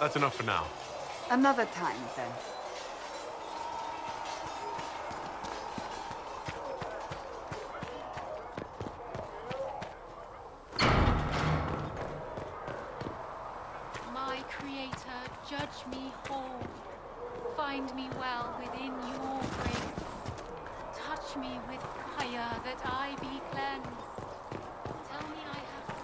That's enough for now. Another time, then. My Creator, judge me whole. Find me well within your grace. Touch me with fire that I be cleansed. Tell me I have done.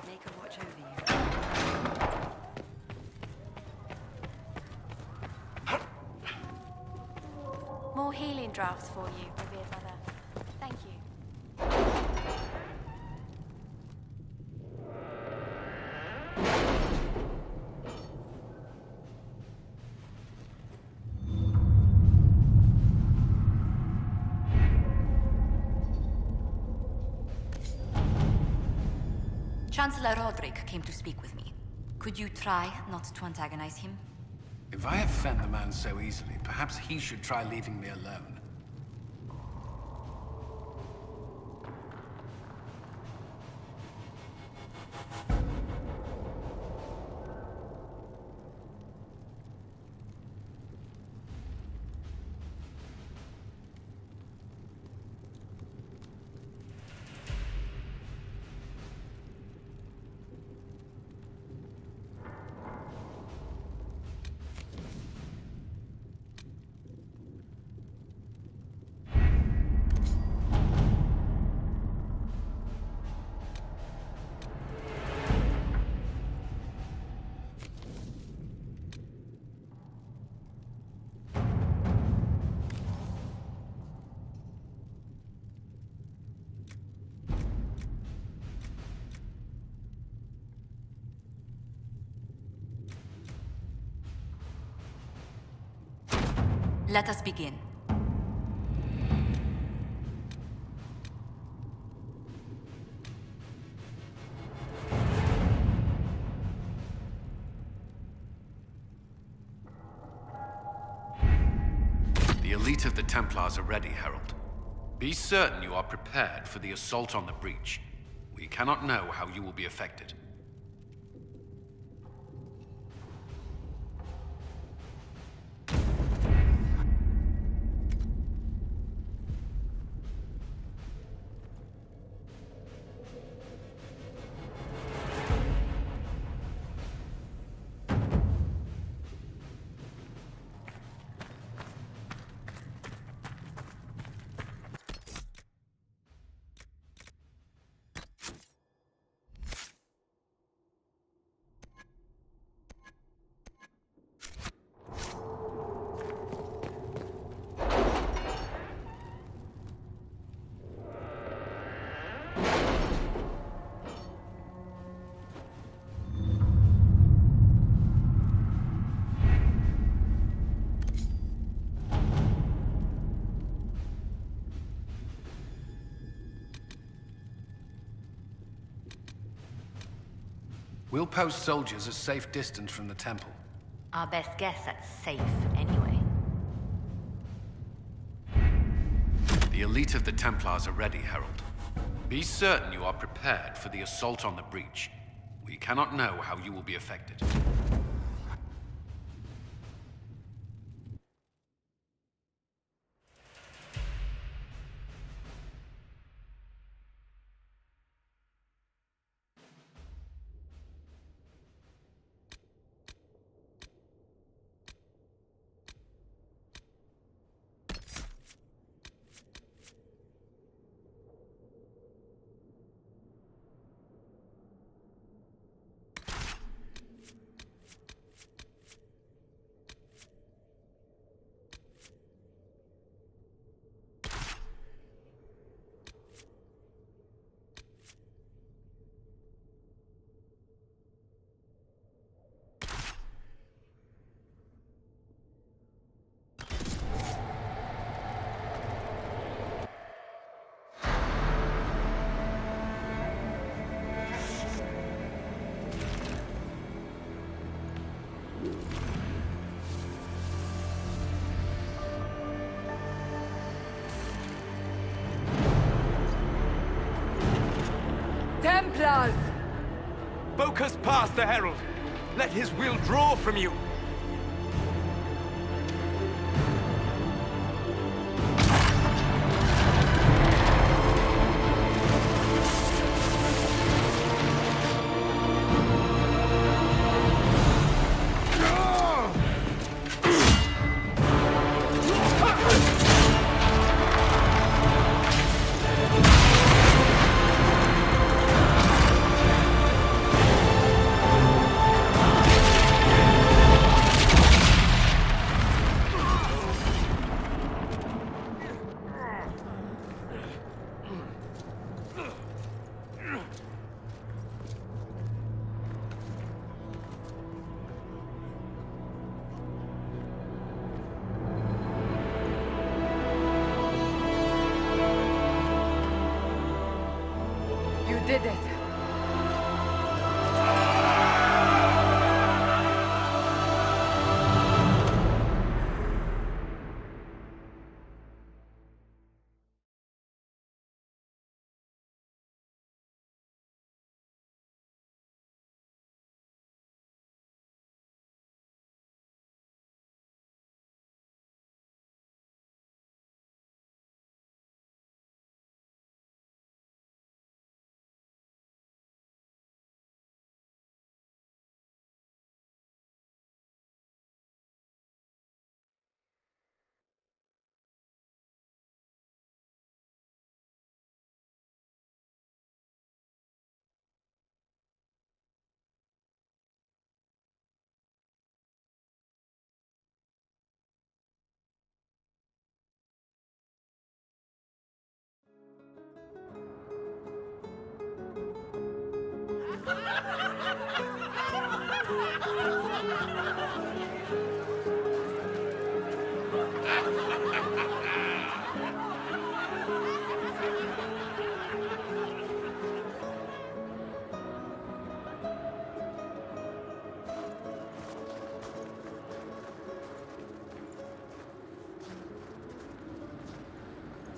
Make a watch over you. More healing drafts for you, revered mother. Thank you. Chancellor Roderick came to speak with me. Could you try not to antagonize him? If I offend the man so easily, perhaps he should try leaving me alone. Let us begin. The elite of the Templars are ready, Herald. Be certain you are prepared for the assault on the breach. We cannot know how you will be affected. We'll post soldiers a safe distance from the temple. Our best guess at safe, anyway. The elite of the Templars are ready, Herald. Be certain you are prepared for the assault on the breach. We cannot know how you will be affected. Templars! Focus past the Herald. Let his will draw from you. You did it.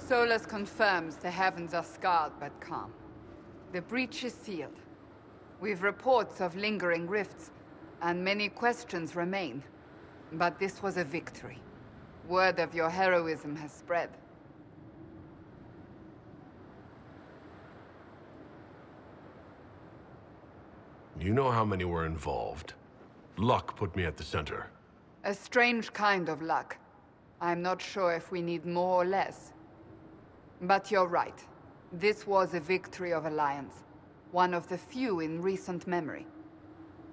Solus confirms the heavens are scarred but calm. The breach is sealed. We've reports of lingering rifts, and many questions remain. But this was a victory. Word of your heroism has spread. You know how many were involved. Luck put me at the center. A strange kind of luck. I'm not sure if we need more or less. But you're right. This was a victory of Alliance. One of the few in recent memory.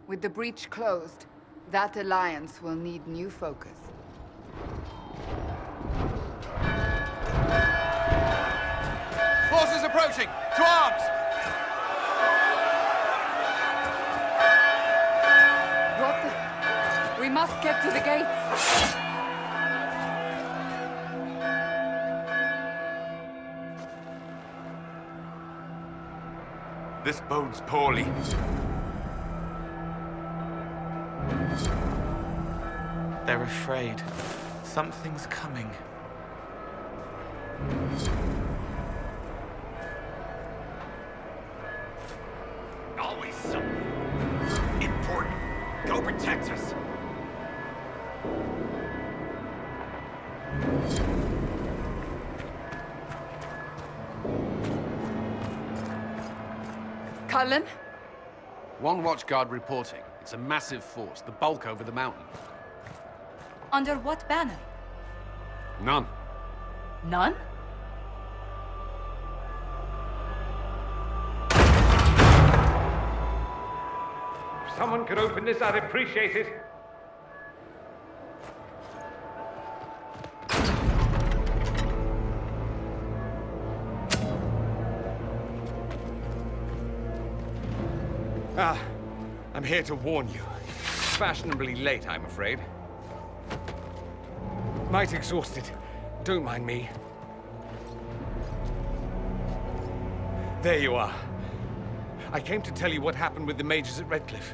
With the breach closed, that alliance will need new focus. Forces approaching! To arms! What the... We must get to the gates! This bodes poorly. They're afraid. Something's coming. Always something important. Go protect us. Cullen? One watchguard reporting. It's a massive force, the bulk over the mountain. Under what banner? None. None? If someone could open this, I'd appreciate it. I'm here to warn you. Fashionably late, I'm afraid. Might exhausted. Don't mind me. There you are. I came to tell you what happened with the mages at Redcliffe.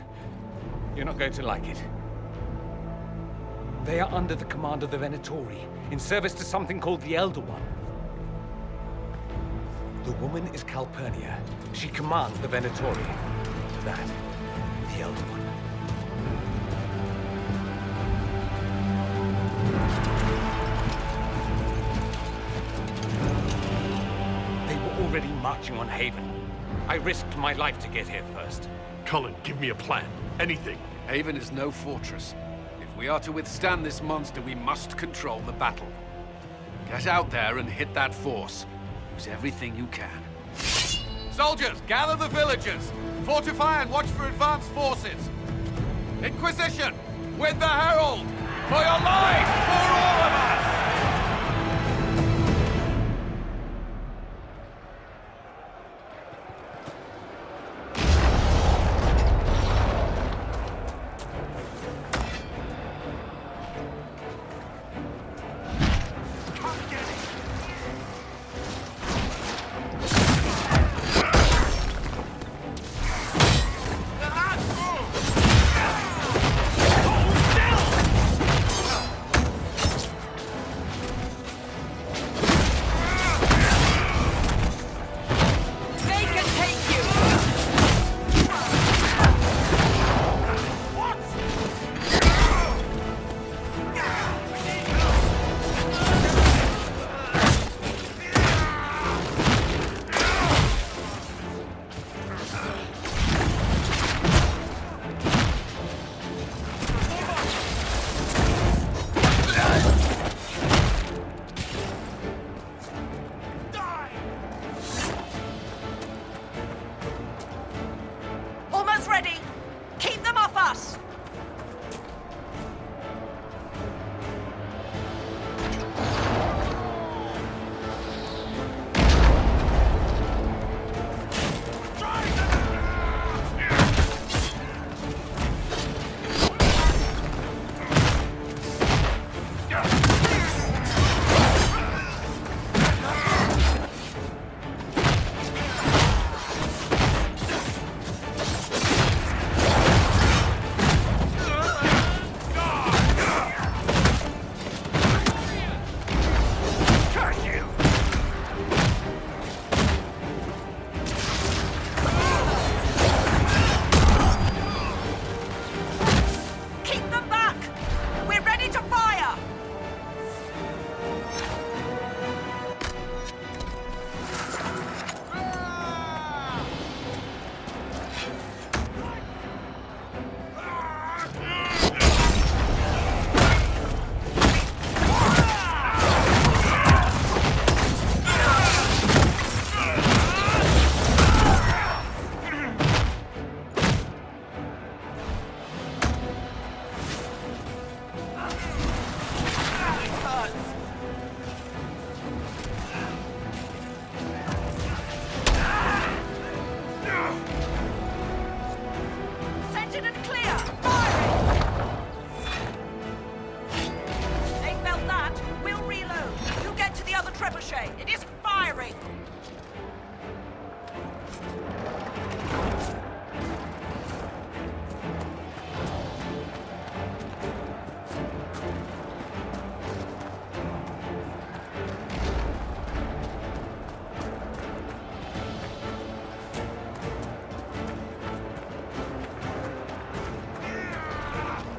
You're not going to like it. They are under the command of the Venatori, in service to something called the Elder One. The woman is Calpurnia. She commands the Venatori. That, the Elder One. They were already marching on Haven. I risked my life to get here first. Cullen, give me a plan. Anything. Haven is no fortress. If we are to withstand this monster, we must control the battle. Get out there and hit that force. Use everything you can. Soldiers, gather the villagers! Fortify and watch for advanced forces! Inquisition! With the Herald! For your lives! For all of us! Ready! Keep them off us! It is firing!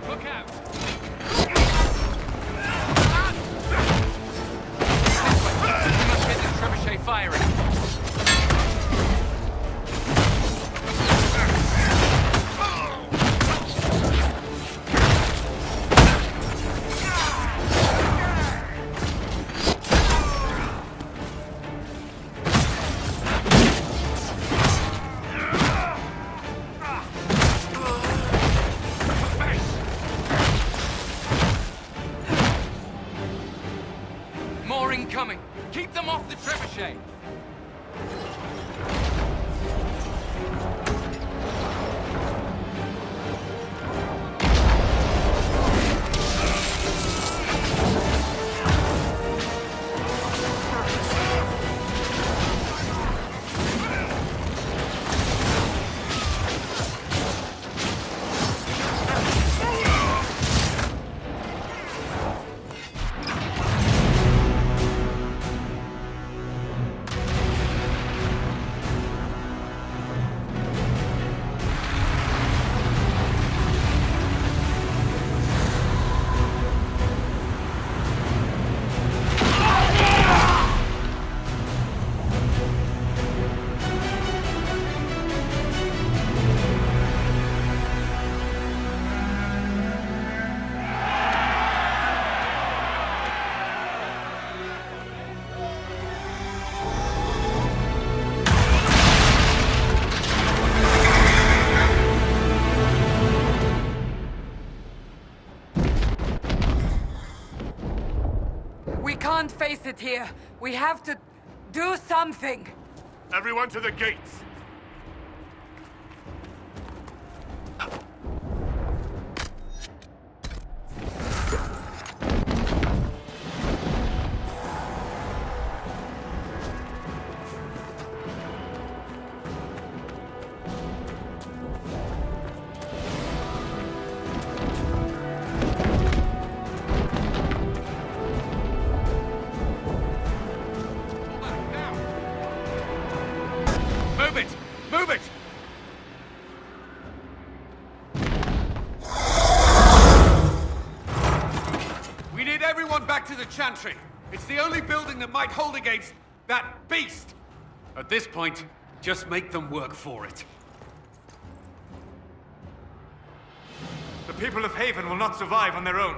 Look out! Firing! More incoming! Keep them off the trebuchet! can't face it here. We have to do something. Everyone to the gates! Move it! Move it! We need everyone back to the Chantry. It's the only building that might hold against that beast. At this point, just make them work for it. The people of Haven will not survive on their own.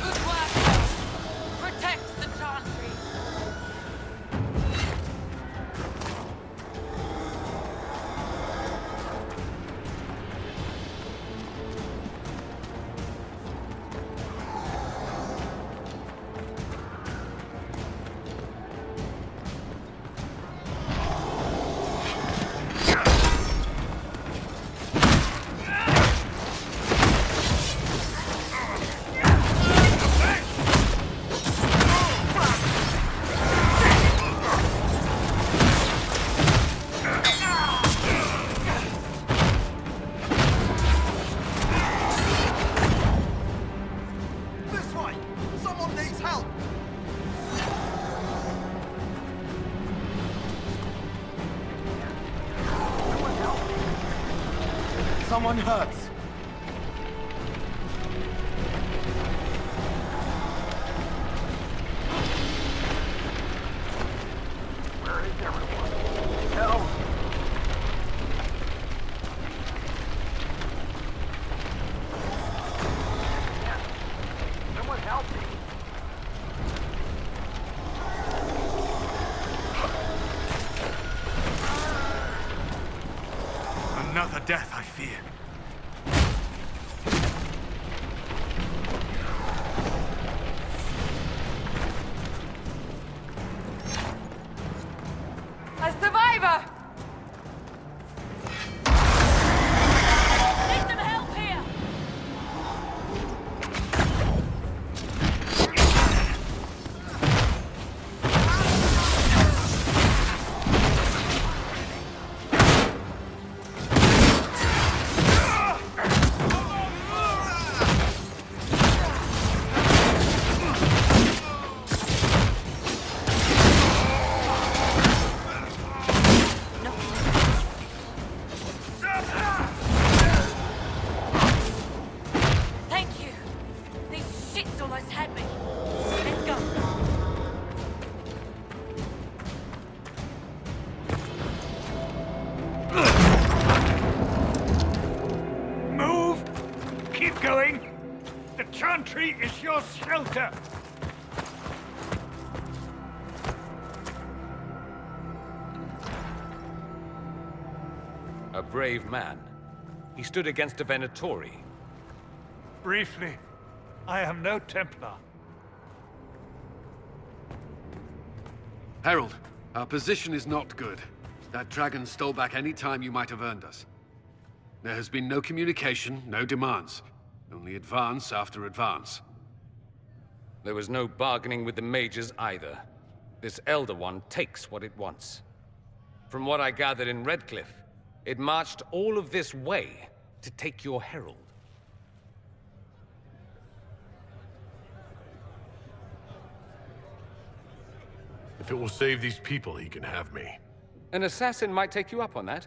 Good work. Protect the Chantry. This way! Someone needs help! Someone hurts. Where is everyone? Help! Someone help me! Another death, I fear. A survivor! Need some help here. Thank you. These shits almost had me. Let's go. Move! Keep going! The Chantry is your shelter! A brave man. He stood against a Venatori. Briefly, I am no Templar. Herald, our position is not good. That dragon stole back any time you might have earned us. There has been no communication, no demands. Only advance after advance. There was no bargaining with the mages either. This Elder One takes what it wants. From what I gathered in Redcliffe, it marched all of this way to take your herald. If it will save these people, he can have me. An assassin might take you up on that,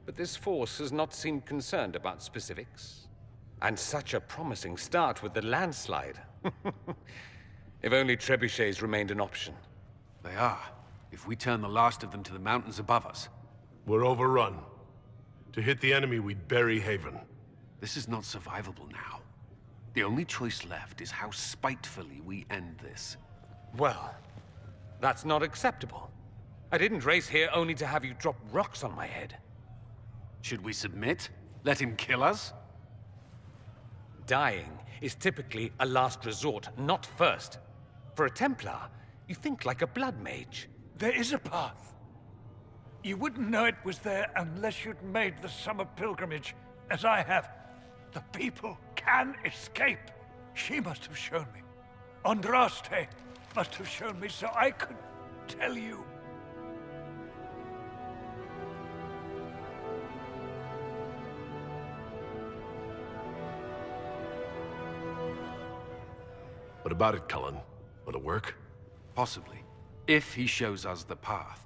but this force has not seemed concerned about specifics. And such a promising start with the landslide. If only trebuchets remained an option. They are, if we turn the last of them to the mountains above us. We're overrun. To hit the enemy, we'd bury Haven. This is not survivable now. The only choice left is how spitefully we end this. Well, that's not acceptable. I didn't race here only to have you drop rocks on my head. Should we submit? Let him kill us? Dying is typically a last resort, not first. For a Templar, you think like a blood mage. There is a path. You wouldn't know it was there unless you'd made the summer pilgrimage, as I have. The people can escape. She must have shown me. Andraste must have shown me so I could tell you. What about it, Cullen? Will it work? Possibly, if he shows us the path.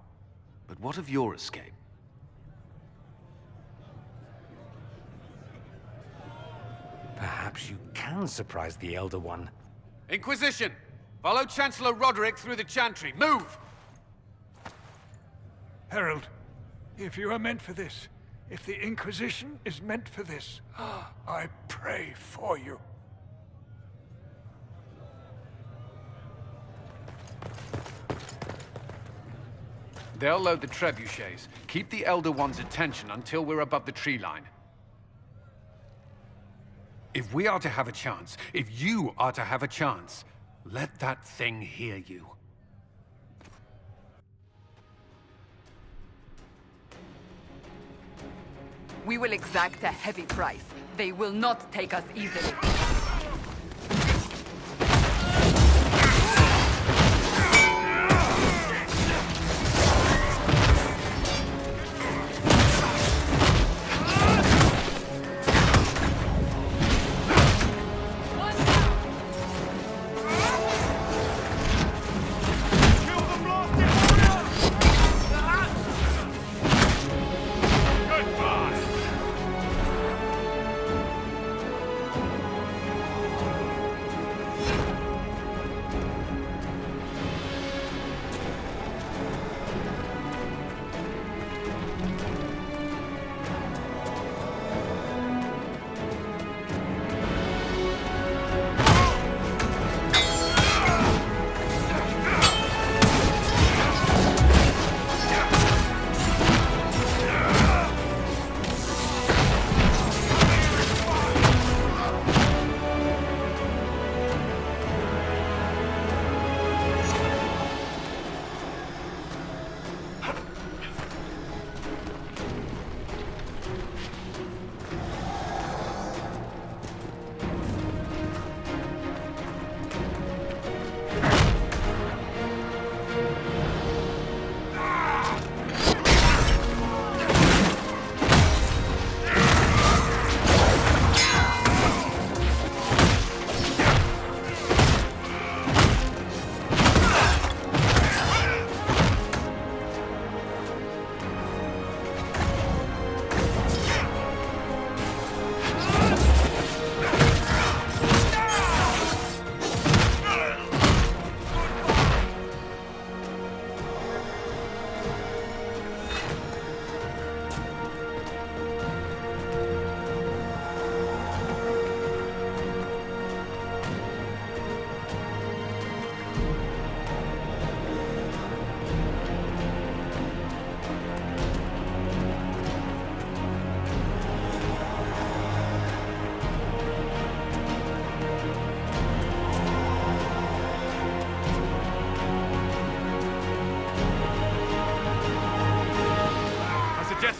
But what of your escape? Perhaps you can surprise the Elder One. Inquisition! Follow Chancellor Roderick through the Chantry. Move! Herald, if you are meant for this, if the Inquisition is meant for this, I pray for you. They'll load the trebuchets. Keep the Elder One's attention until we're above the tree line. If we are to have a chance, if you are to have a chance, let that thing hear you. We will exact a heavy price. They will not take us easily.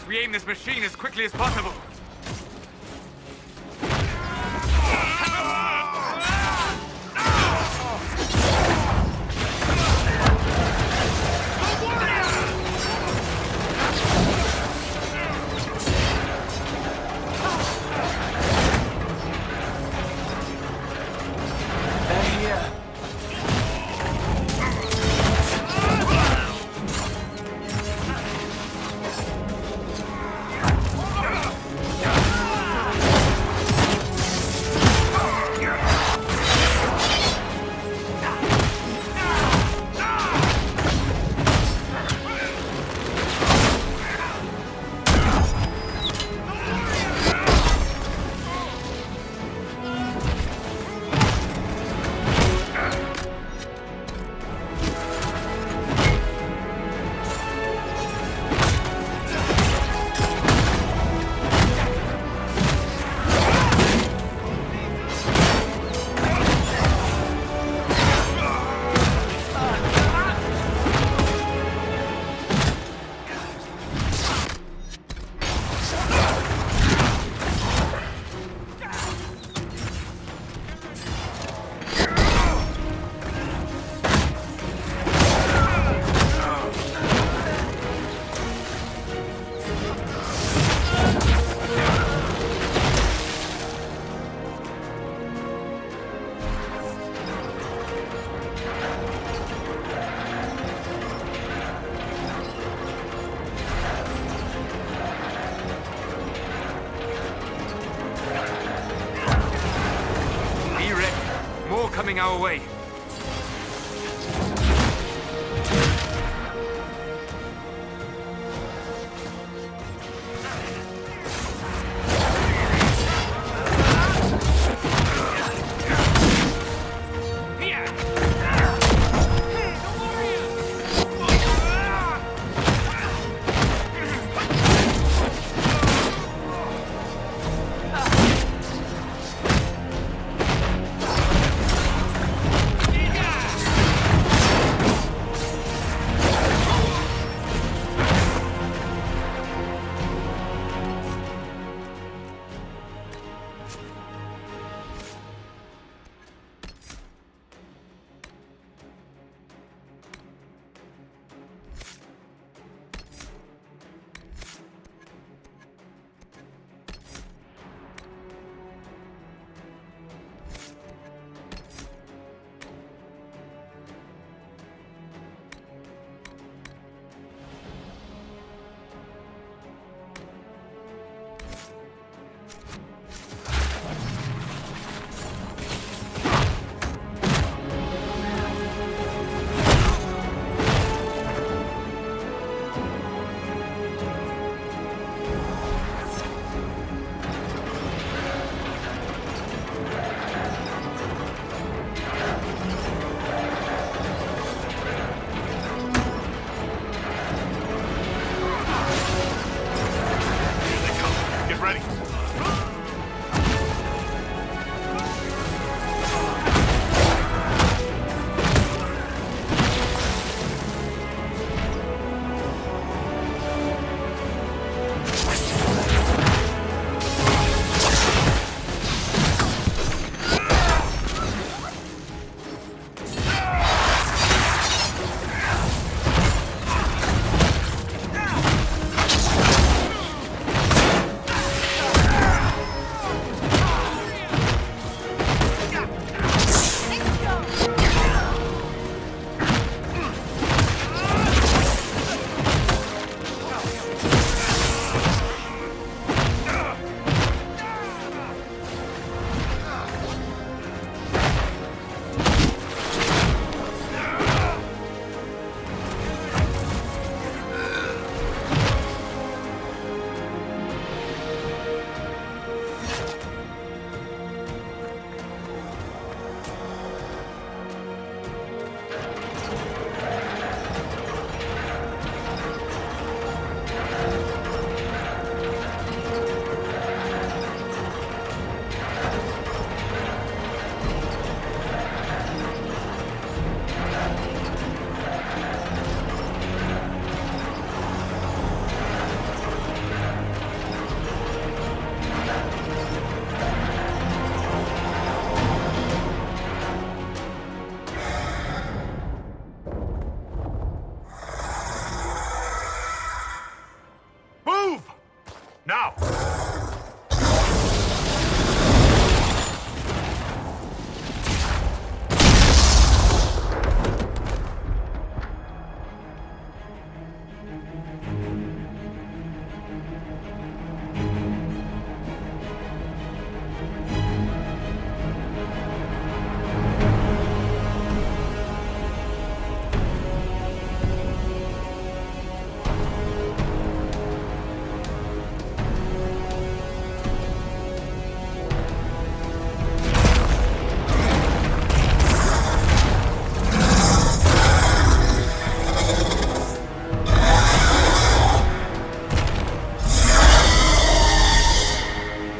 We aim this machine as quickly as possible. coming our way.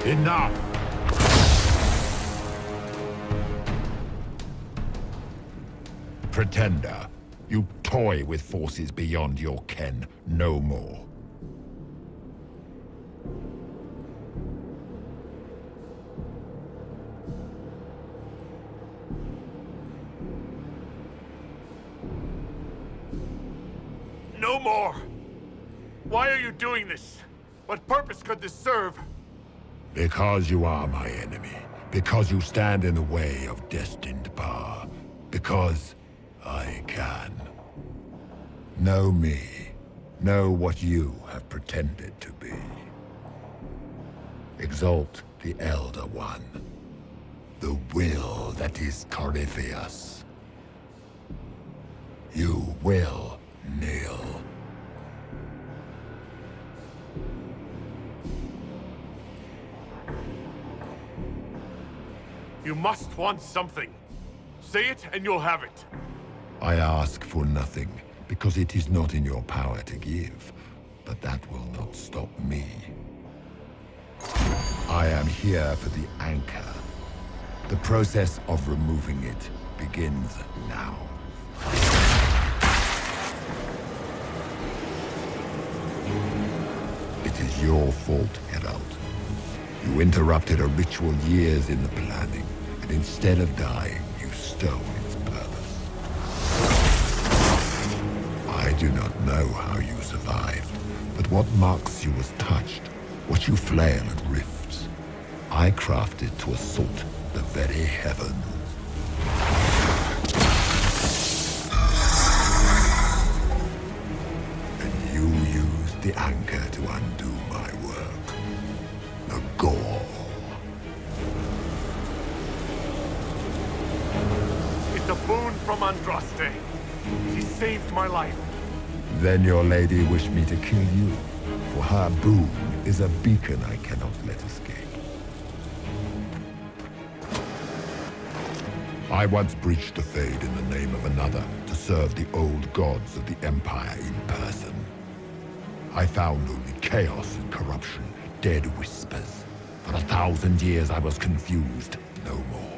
Enough! Pretender, you toy with forces beyond your ken no more. No more! Why are you doing this? What purpose could this serve? Because you are my enemy. Because you stand in the way of destined power. Because I can. Know me. Know what you have pretended to be. Exalt the Elder One. The will that is Corypheus. You will kneel. You must want something. Say it and you'll have it. I ask for nothing, because it is not in your power to give. But that will not stop me. I am here for the anchor. The process of removing it begins now. It is your fault, Herald. You interrupted a ritual years in the planning, and instead of dying, you stole its purpose. I do not know how you survived, but what marks you as touched, what you flail at rifts, I crafted to assault the very heavens. And you used the anchor to undo my work. The gore. It's a boon from Andraste. She saved my life. Then your lady wished me to kill you, for her boon is a beacon I cannot let escape. I once breached the Fade in the name of another to serve the old gods of the Empire in person. I found only chaos and corruption, dead whispers. For 1,000 years I was confused, no more.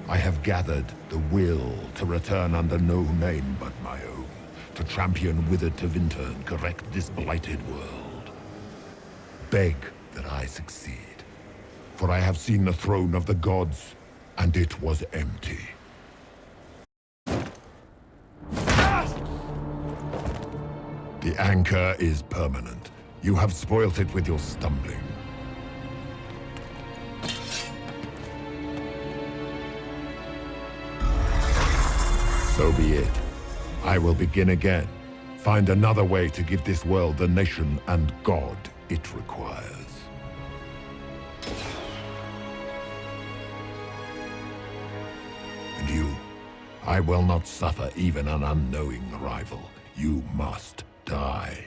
I have gathered the will to return under no name but my own, to champion withered to winter and correct this blighted world. Beg that I succeed, for I have seen the throne of the gods, and it was empty. The anchor is permanent. You have spoilt it with your stumbling. So be it. I will begin again. Find another way to give this world the nation and God it requires. And you, I will not suffer even an unknowing rival. You must die.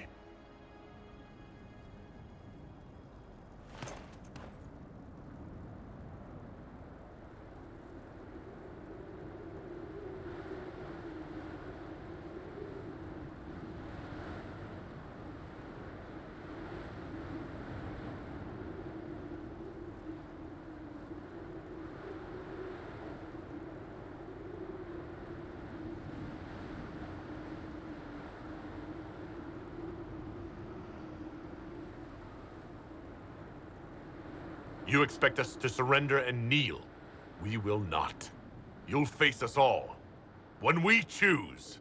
You expect us to surrender and kneel. We will not. You'll face us all. When we choose.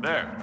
There.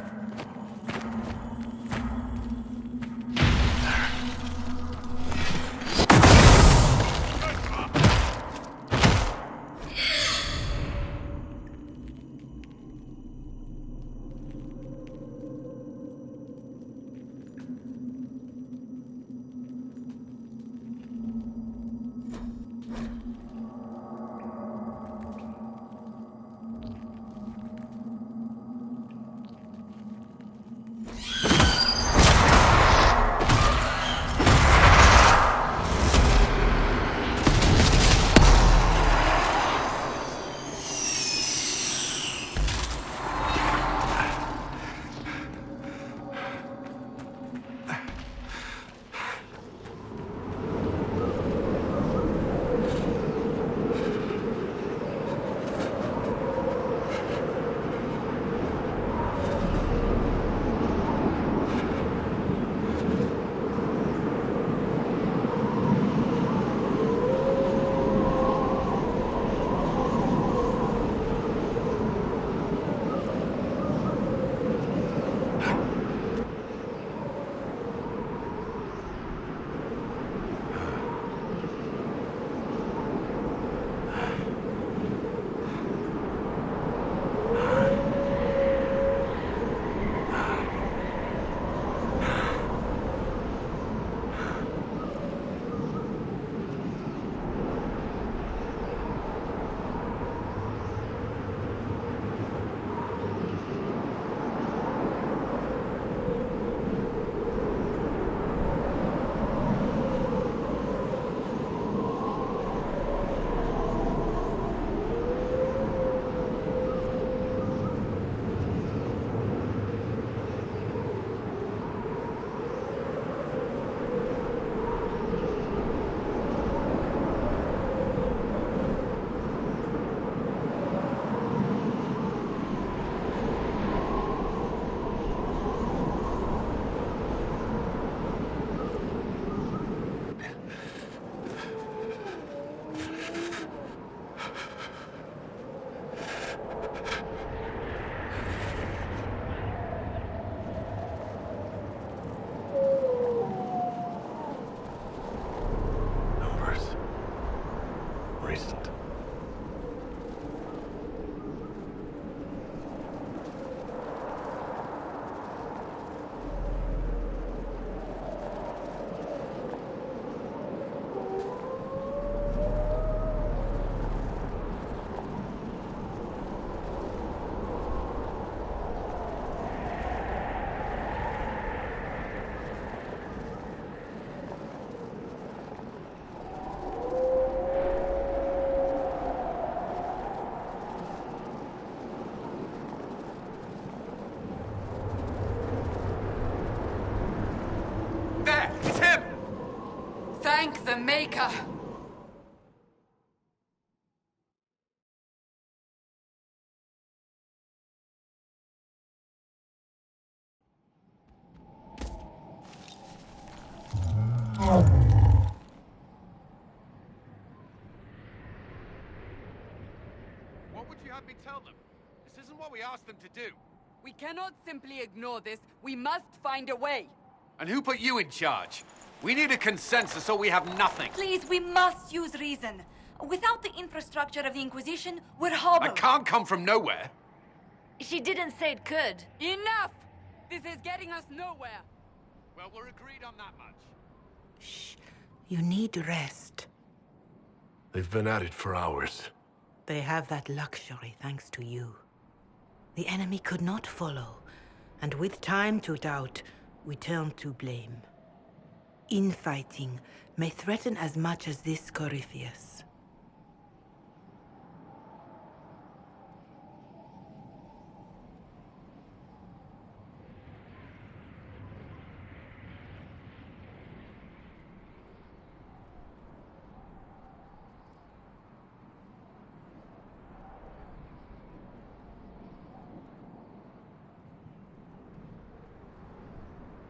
Thank the Maker! What would you have me tell them? This isn't what we asked them to do. We cannot simply ignore this. We must find a way. And who put you in charge? We need a consensus or we have nothing. Please, we must use reason. Without the infrastructure of the Inquisition, we're I hobbled. can't come from nowhere. She didn't say it could. Enough! This is getting us nowhere. Well, we're agreed on that much. Shh. You need rest. They've been at it for hours. They have that luxury thanks to you. The enemy could not follow, and with time to doubt, we turn to blame. Infighting may threaten as much as this Corypheus.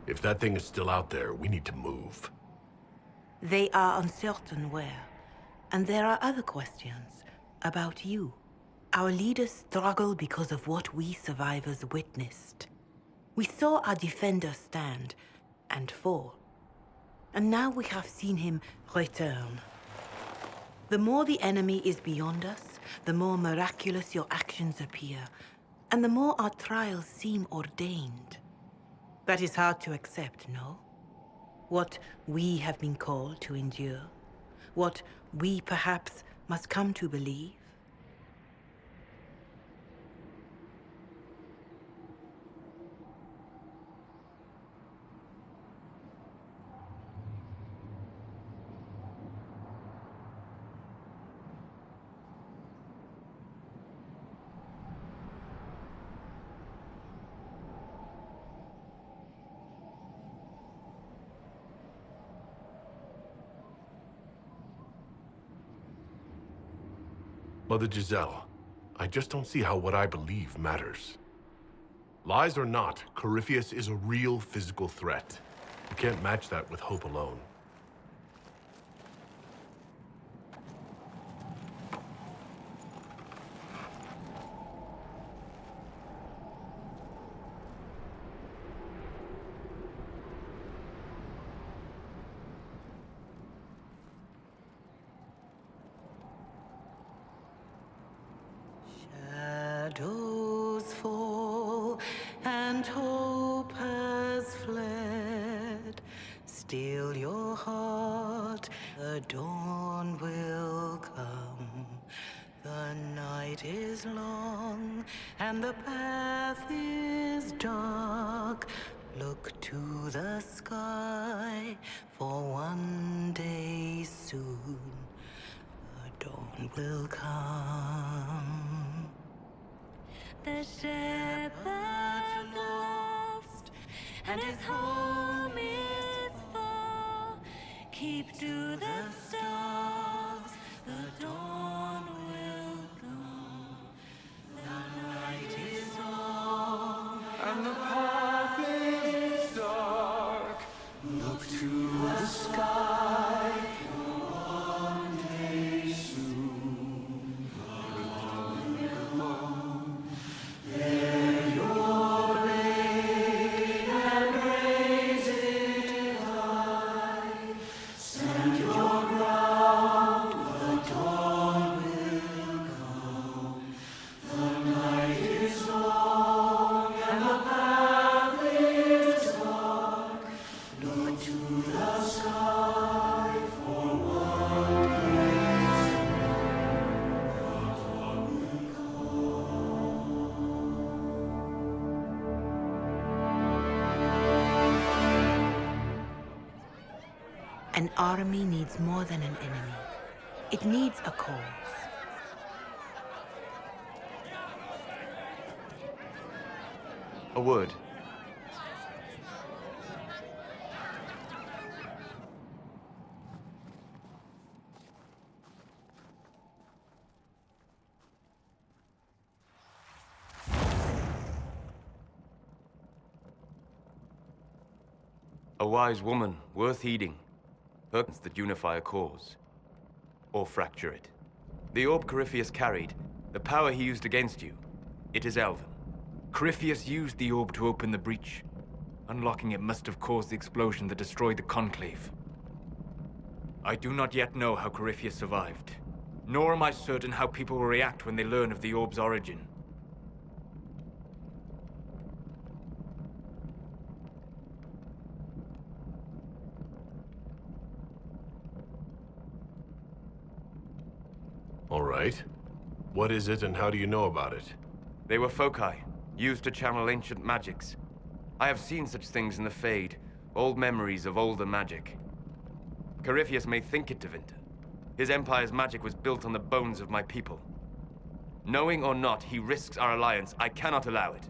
If that thing is still out there, we need to move. They are uncertain where. And there are other questions about you. Our leaders struggle because of what we survivors witnessed. We saw our defender stand and fall. And now we have seen him return. The more the enemy is beyond us, the more miraculous your actions appear, and the more our trials seem ordained. That is hard to accept, no? What we have been called to endure, what we perhaps must come to believe. Mother Giselle, I just don't see how what I believe matters. Lies or not, Corypheus is a real physical threat. You can't match that with hope alone. Shadows fall and hope has fled. Still your heart, the dawn will come. The night is long and the path is dark. Look to the sky, for one day soon the dawn will come. The shepherd's lost, and his home is far. Keep to the stars, the dawn will come. The night is long, and the path is dark. Look to the sky, for one day soon the dawn will come. Bear your blade and raise it high. Stand your ground, the dawn will come. The night is long and the path is dark. Look to the sky for one day soon the dawn will come. An army needs more than an enemy. It needs a cause. A word. A wise woman, worth heeding. Purpose that unify a cause. Or fracture it. The orb Corypheus carried, the power he used against you, it is elven. Corypheus used the orb to open the breach. Unlocking it must have caused the explosion that destroyed the Conclave. I do not yet know how Corypheus survived, nor am I certain how people will react when they learn of the orb's origin. All right. What is it and how do you know about it? They were foci, used to channel ancient magics. I have seen such things in the Fade, old memories of older magic. Corypheus may think it Tevinter. His empire's magic was built on the bones of my people. Knowing or not, he risks our alliance. I cannot allow it.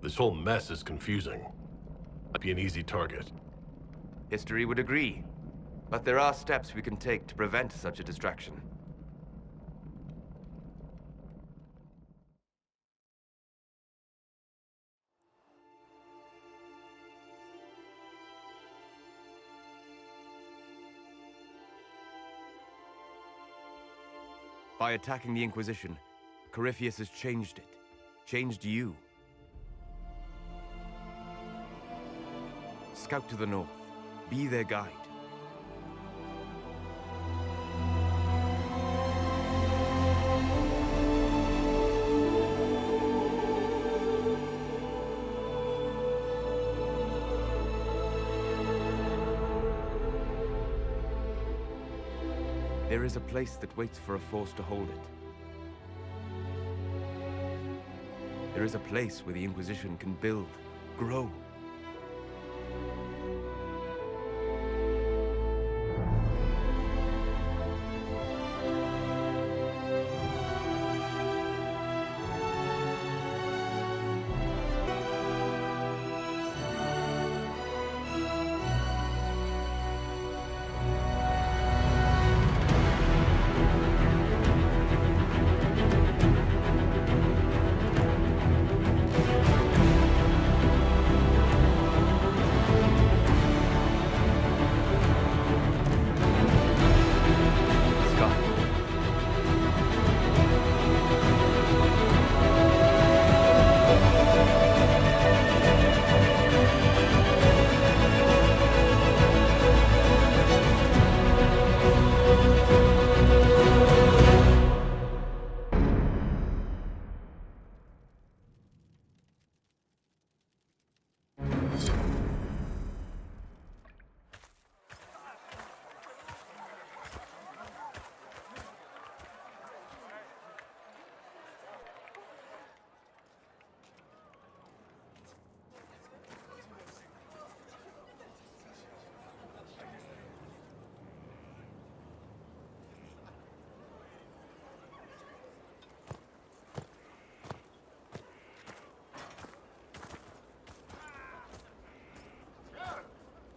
This whole mess is confusing. Might be an easy target. History would agree. But there are steps we can take to prevent such a distraction. By attacking the Inquisition, Corypheus has changed it. Changed you. Scout to the north. Be their guide. There is a place that waits for a force to hold it. There is a place where the Inquisition can build, grow.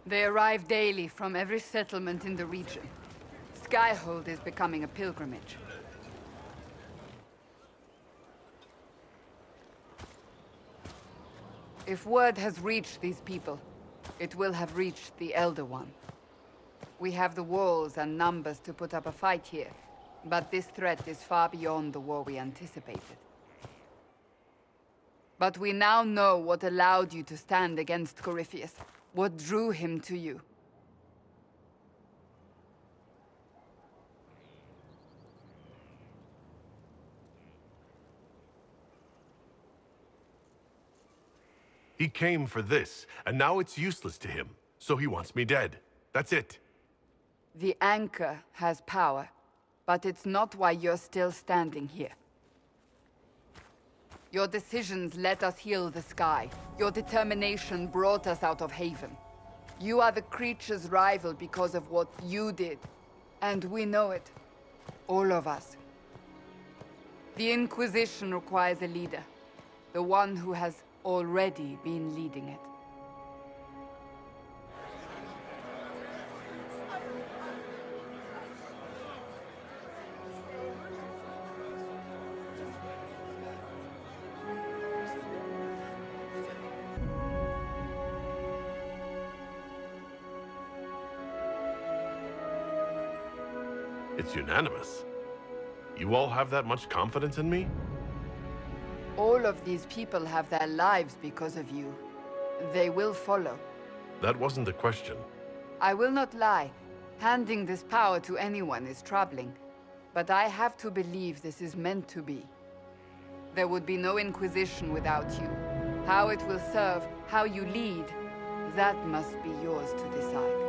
They arrive daily from every settlement in the region. Skyhold is becoming a pilgrimage. If word has reached these people, it will have reached the Elder One. We have the walls and numbers to put up a fight here, but this threat is far beyond the war we anticipated. But we now know what allowed you to stand against Corypheus. What drew him to you? He came for this, and now it's useless to him. So he wants me dead. That's it. The Anchor has power, but it's not why you're still standing here. Your decisions let us heal the sky. Your determination brought us out of Haven. You are the creature's rival because of what you did. And we know it. All of us. The Inquisition requires a leader. The one who has already been leading it. It's unanimous. You all have that much confidence in me? All of these people have their lives because of you. They will follow. That wasn't the question. I will not lie. Handing this power to anyone is troubling. But I have to believe this is meant to be. There would be no Inquisition without you. How it will serve, how you lead, that must be yours to decide.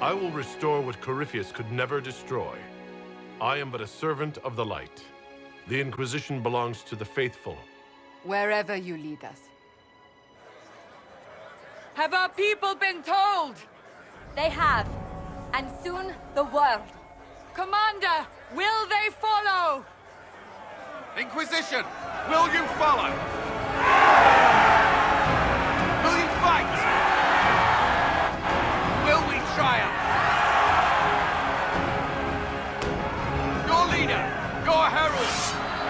I will restore what Corypheus could never destroy. I am but a servant of the light. The Inquisition belongs to the faithful. Wherever you lead us. Have our people been told? They have. And soon, the world. Commander, will they follow? Inquisition, will you follow? Will you fight? Will we triumph? Your leader, your herald,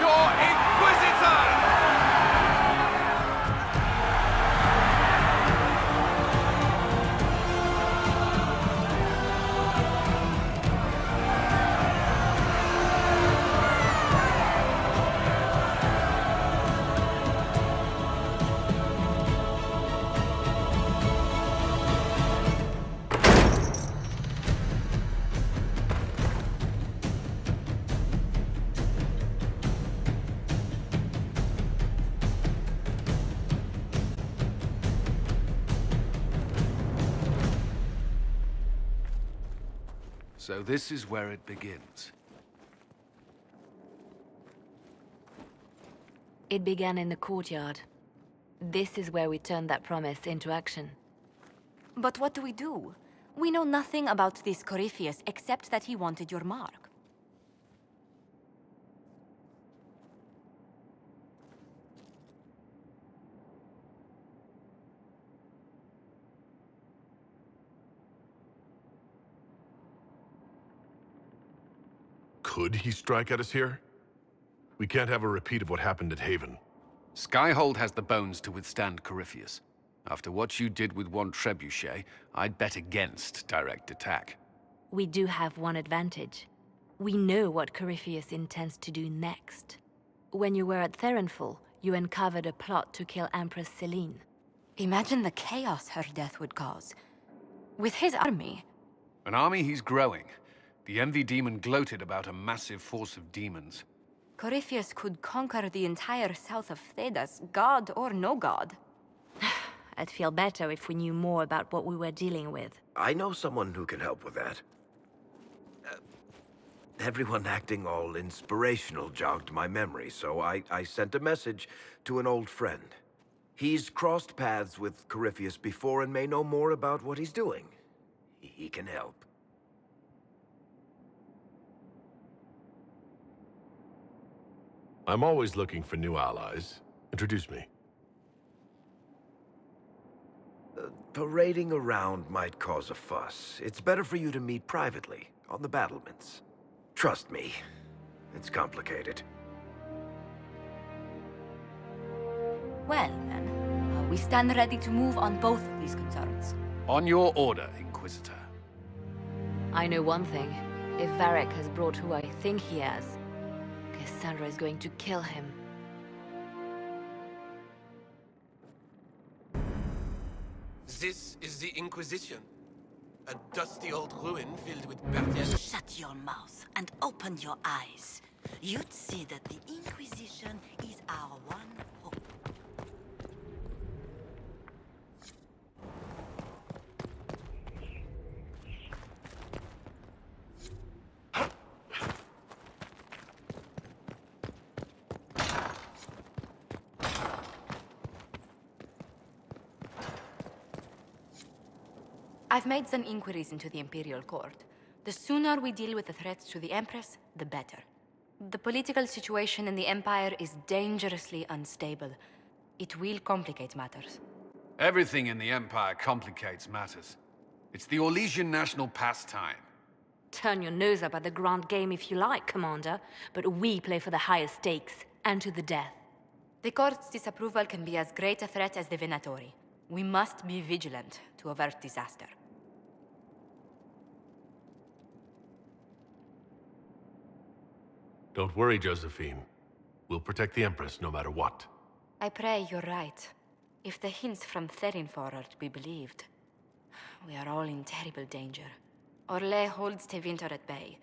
your Inquisitor! So this is where it begins. It began in the courtyard. This is where we turned that promise into action. But what do we do? We know nothing about this Corypheus except that he wanted your mark. Could he strike at us here? We can't have a repeat of what happened at Haven. Skyhold has the bones to withstand Corypheus. After what you did with one trebuchet, I'd bet against direct attack. We do have one advantage. We know what Corypheus intends to do next. When you were at Therenfall, you uncovered a plot to kill Empress Celine. Imagine the chaos her death would cause. With his army. An army he's growing. The Envy Demon gloated about a massive force of demons. Corypheus could conquer the entire south of Thedas, god or no god. I'd feel better if we knew more about what we were dealing with. I know someone who can help with that. Everyone acting all inspirational jogged my memory, so I sent a message to an old friend. He's crossed paths with Corypheus before and may know more about what he's doing. He can help. I'm always looking for new allies. Introduce me. Parading around might cause a fuss. It's better for you to meet privately, on the battlements. Trust me, it's complicated. Well, then, we stand ready to move on both of these concerns. On your order, Inquisitor. I know one thing. If Varric has brought who I think he has, Cassandra is going to kill him. This is the Inquisition. A dusty old ruin filled with barbarians. Shut your mouth and open your eyes. You'd see that the Inquisition is our one hope. I've made some inquiries into the Imperial Court. The sooner we deal with the threats to the Empress, the better. The political situation in the Empire is dangerously unstable. It will complicate matters. Everything in the Empire complicates matters. It's the Orlesian national pastime. Turn your nose up at the grand game if you like, Commander, but we play for the highest stakes, and to the death. The Court's disapproval can be as great a threat as the Venatori. We must be vigilant to avert disaster. Don't worry, Josephine. We'll protect the Empress no matter what. I pray you're right. If the hints from Therinfor are to be believed, we are all in terrible danger. Orlais holds Tevinter at bay.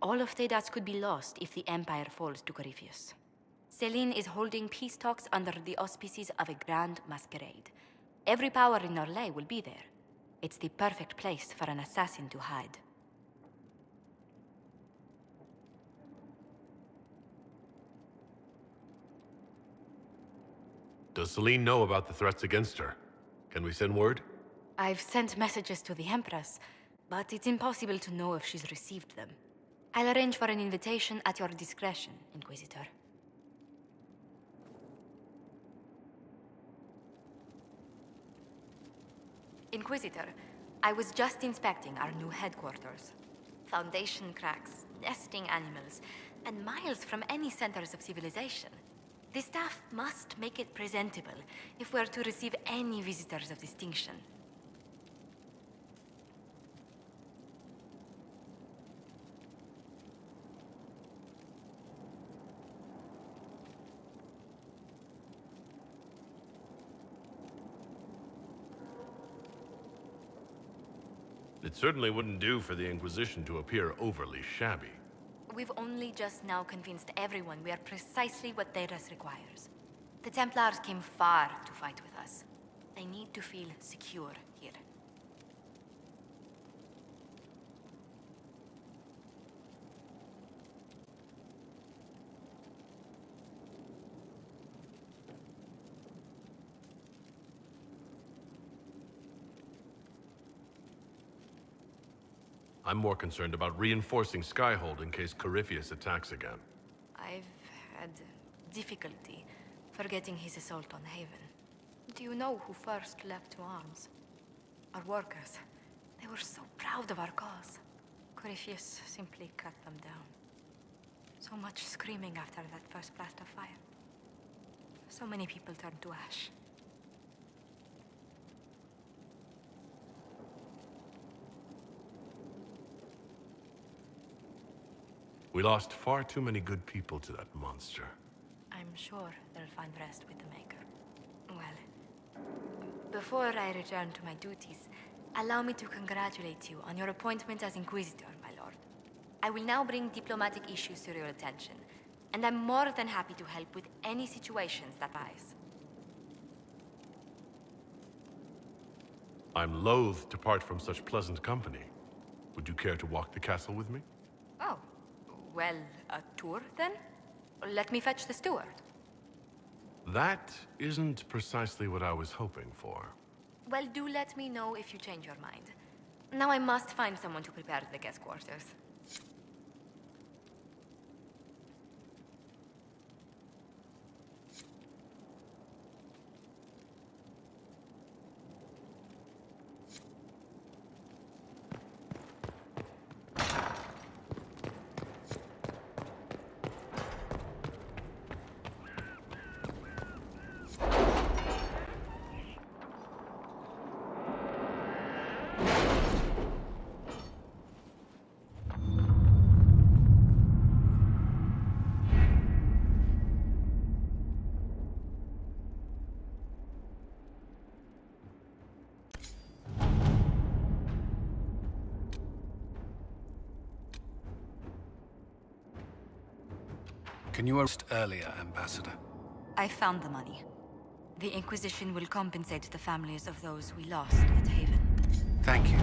All of Thedas could be lost if the Empire falls to Corypheus. Selene is holding peace talks under the auspices of a grand masquerade. Every power in Orlais will be there. It's the perfect place for an assassin to hide. Does Selene know about the threats against her? Can we send word? I've sent messages to the Empress, but it's impossible to know if she's received them. I'll arrange for an invitation at your discretion, Inquisitor. Inquisitor, I was just inspecting our new headquarters. Foundation cracks, nesting animals, and miles from any centers of civilization. The staff must make it presentable if we're to receive any visitors of distinction. It certainly wouldn't do for the Inquisition to appear overly shabby. We've only just now convinced everyone we are precisely what Thedas requires. The Templars came far to fight with us. They need to feel secure here. I'm more concerned about reinforcing Skyhold in case Corypheus attacks again. I've had difficulty forgetting his assault on Haven. Do you know who first leapt to arms? Our workers. They were so proud of our cause. Corypheus simply cut them down. So much screaming after that first blast of fire. So many people turned to ash. We lost far too many good people to that monster. I'm sure they'll find rest with the Maker. Well, before I return to my duties, allow me to congratulate you on your appointment as Inquisitor, my lord. I will now bring diplomatic issues to your attention, and I'm more than happy to help with any situations that arise. I'm loath to part from such pleasant company. Would you care to walk the castle with me? Oh, well, a tour then? Let me fetch the steward. That isn't precisely what I was hoping for. Well, do let me know if you change your mind. Now I must find someone to prepare the guest quarters. Can you arrest earlier, Ambassador? I found the money. The Inquisition will compensate the families of those we lost at Haven. Thank you.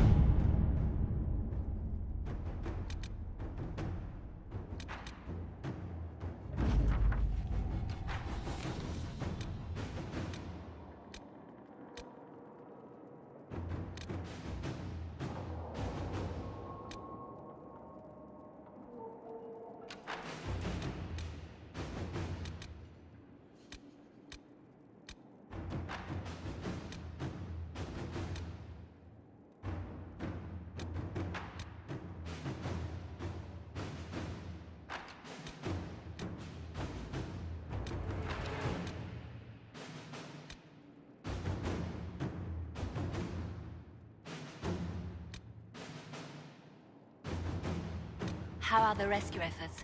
How are the rescue efforts?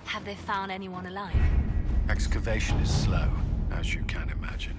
Have they found anyone alive? Excavation is slow, as you can imagine.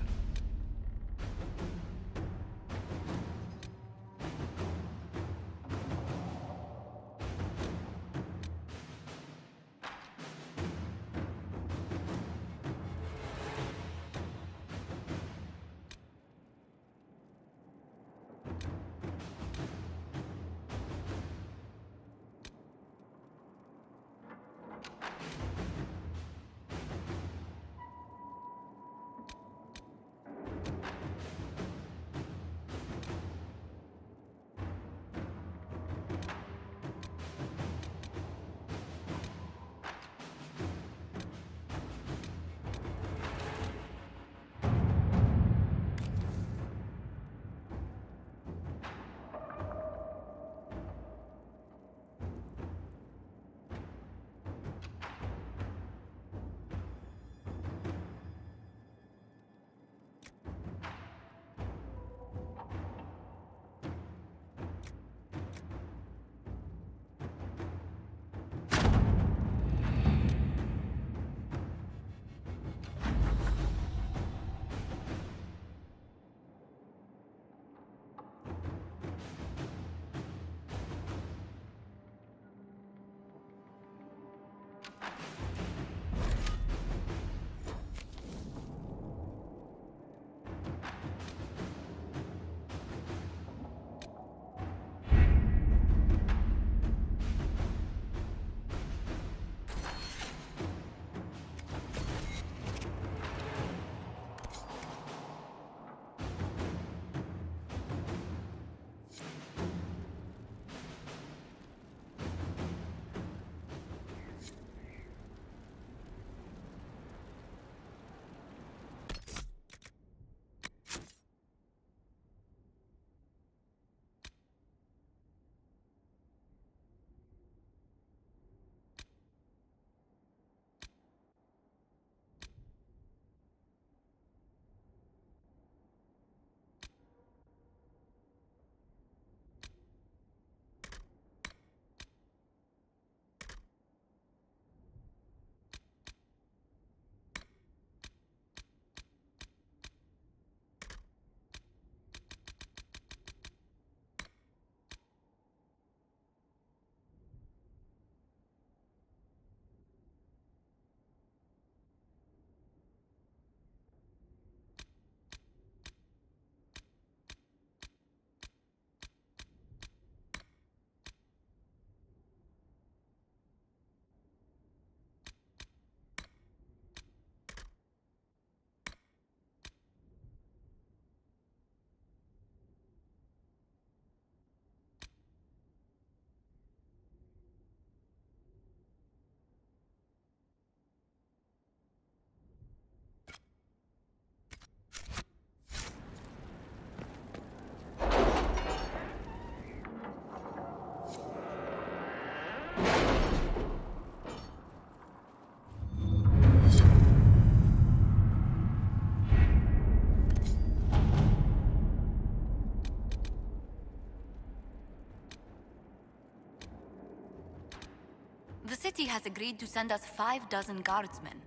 The city has agreed to send us 5 dozen guardsmen.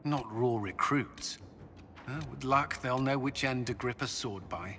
Not raw recruits. With luck, they'll know which end to grip a sword by.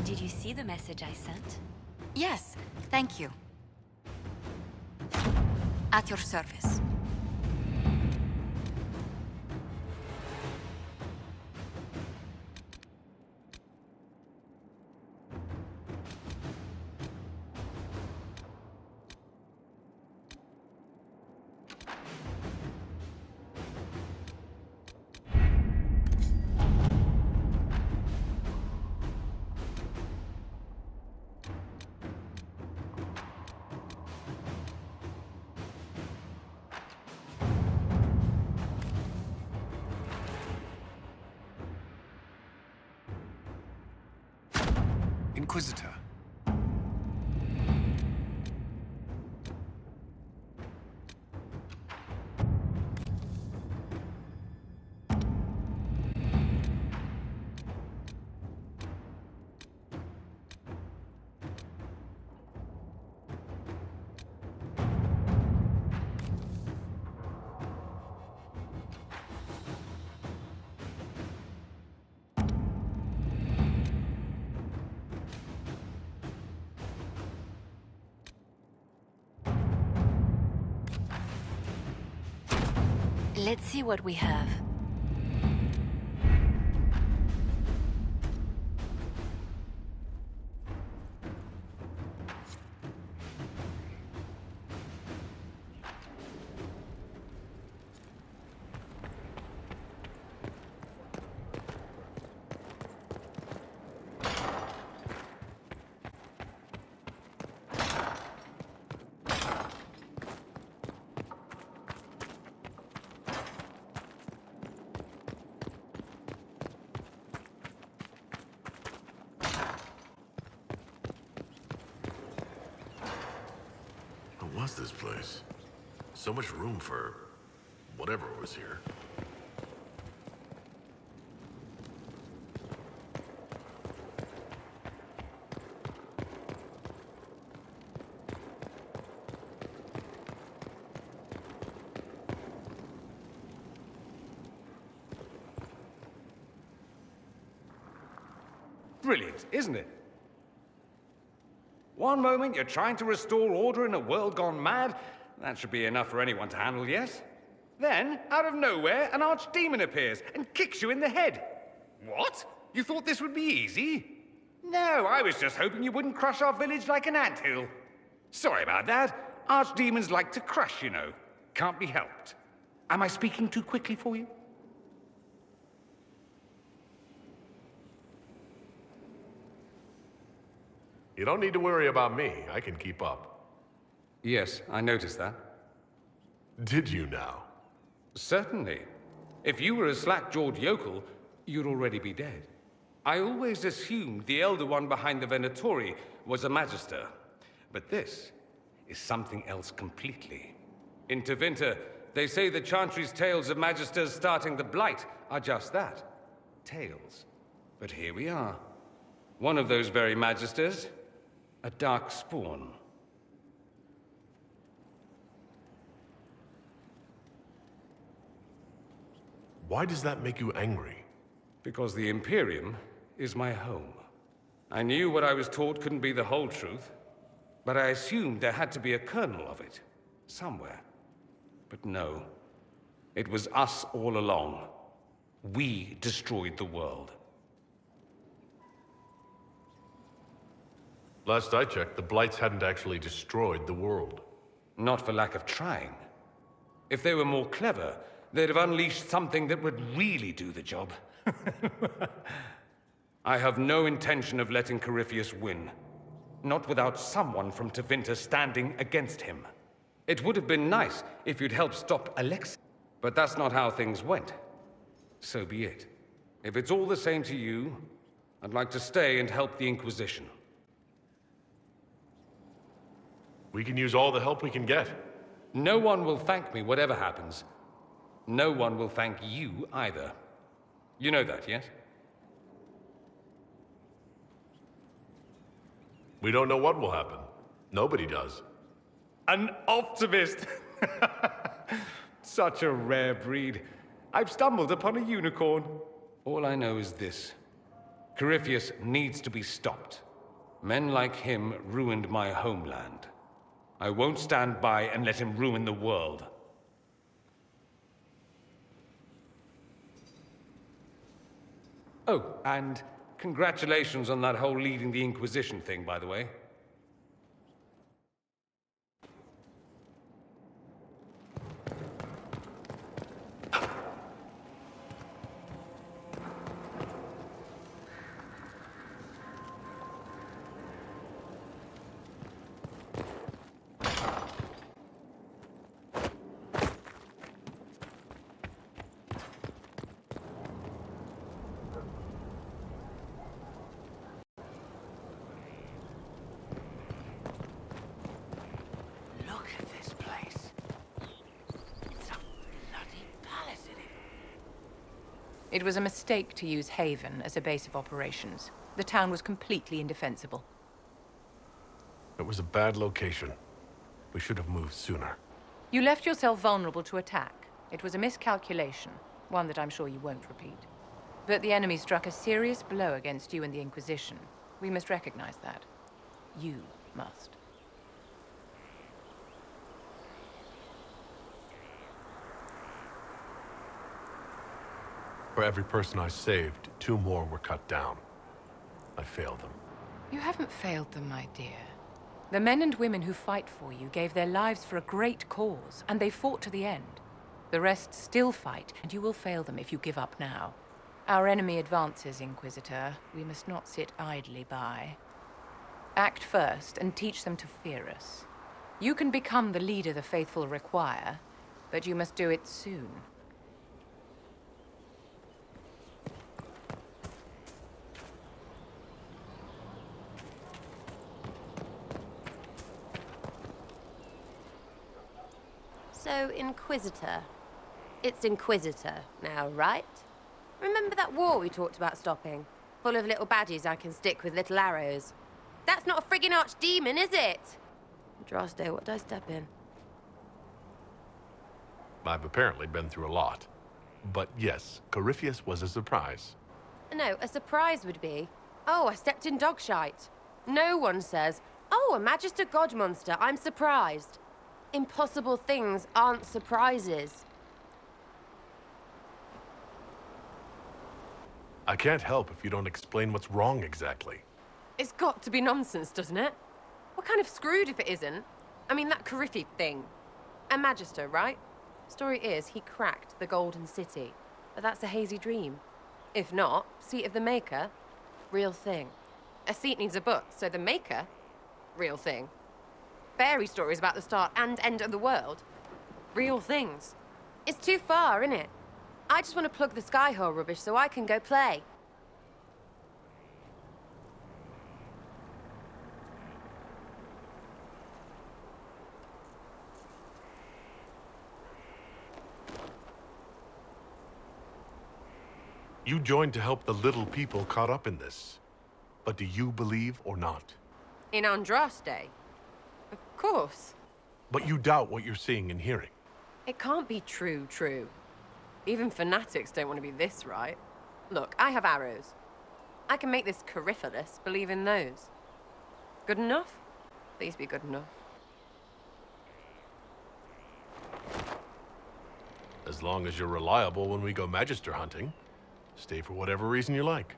Did you see the message I sent? Yes, thank you. At your service. Inquisitor. Let's see what we have. What was this place? So much room for whatever was here. Brilliant, isn't it? One moment you're trying to restore order in a world gone mad. That should be enough for anyone to handle, yes? Then, out of nowhere, an archdemon appears and kicks you in the head. What? You thought this would be easy? No, I was just hoping you wouldn't crush our village like an anthill. Sorry about that. Archdemons like to crush, you know. Can't be helped. Am I speaking too quickly for you? You don't need to worry about me. I can keep up. Yes, I noticed that. Did you now? Certainly. If you were a slack-jawed yokel, you'd already be dead. I always assumed the Elder One behind the Venatori was a Magister. But this is something else completely. In Tevinter, they say the Chantry's tales of Magisters starting the Blight are just that. Tales. But here we are. One of those very Magisters. A dark spawn. Why does that make you angry? Because the Imperium is my home. I knew what I was taught couldn't be the whole truth, but I assumed there had to be a kernel of it, somewhere. But no, it was us all along. We destroyed the world. Last I checked, the Blights hadn't actually destroyed the world. Not for lack of trying. If they were more clever, they'd have unleashed something that would really do the job. I have no intention of letting Corypheus win. Not without someone from Tevinter standing against him. It would have been nice if you'd helped stop Alexei, but that's not how things went. So be it. If it's all the same to you, I'd like to stay and help the Inquisition. We can use all the help we can get. No one will thank me, whatever happens. No one will thank you either. You know that, yes? We don't know what will happen. Nobody does. An optimist! Such a rare breed. I've stumbled upon a unicorn. All I know is this. Corypheus needs to be stopped. Men like him ruined my homeland. I won't stand by and let him ruin the world. Oh, and congratulations on that whole leading the Inquisition thing, by the way. Look at this place. It's a bloody palace, isn't it? It was a mistake to use Haven as a base of operations. The town was completely indefensible. It was a bad location. We should have moved sooner. You left yourself vulnerable to attack. It was a miscalculation, one that I'm sure you won't repeat. But the enemy struck a serious blow against you and the Inquisition. We must recognize that. You must. For every person I saved, 2 more were cut down. I failed them. You haven't failed them, my dear. The men and women who fight for you gave their lives for a great cause, and they fought to the end. The rest still fight, and you will fail them if you give up now. Our enemy advances, Inquisitor. We must not sit idly by. Act first, and teach them to fear us. You can become the leader the faithful require, but you must do it soon. So, Inquisitor. It's Inquisitor now, right? Remember that war we talked about stopping? Full of little baddies I can stick with little arrows. That's not a friggin' archdemon, is it? Droste, what did I step in? I've apparently been through a lot. But yes, Corypheus was a surprise. No, a surprise would be, oh, I stepped in dog shite. No one says, oh, a Magister God monster, I'm surprised. Impossible things aren't surprises. I can't help if you don't explain what's wrong exactly. It's got to be nonsense, doesn't it? We're kind of screwed if it isn't. I mean, that Corypheus thing. A Magister, right? Story is, he cracked the Golden City. But that's a hazy dream. If not, Seat of the Maker, real thing. A seat needs a book, so the Maker, real thing. Fairy stories about the start and end of the world, real things. It's too far, innit? I just want to plug the Skyhole rubbish so I can go play. You joined to help the little people caught up in this. But do you believe or not? In Andraste? Of course. But you doubt what you're seeing and hearing. It can't be true. Even fanatics don't want to be this right. Look, I have arrows. I can make this Corypheus believe in those. Good enough? Please be good enough. As long as you're reliable when we go Magister hunting. Stay for whatever reason you like.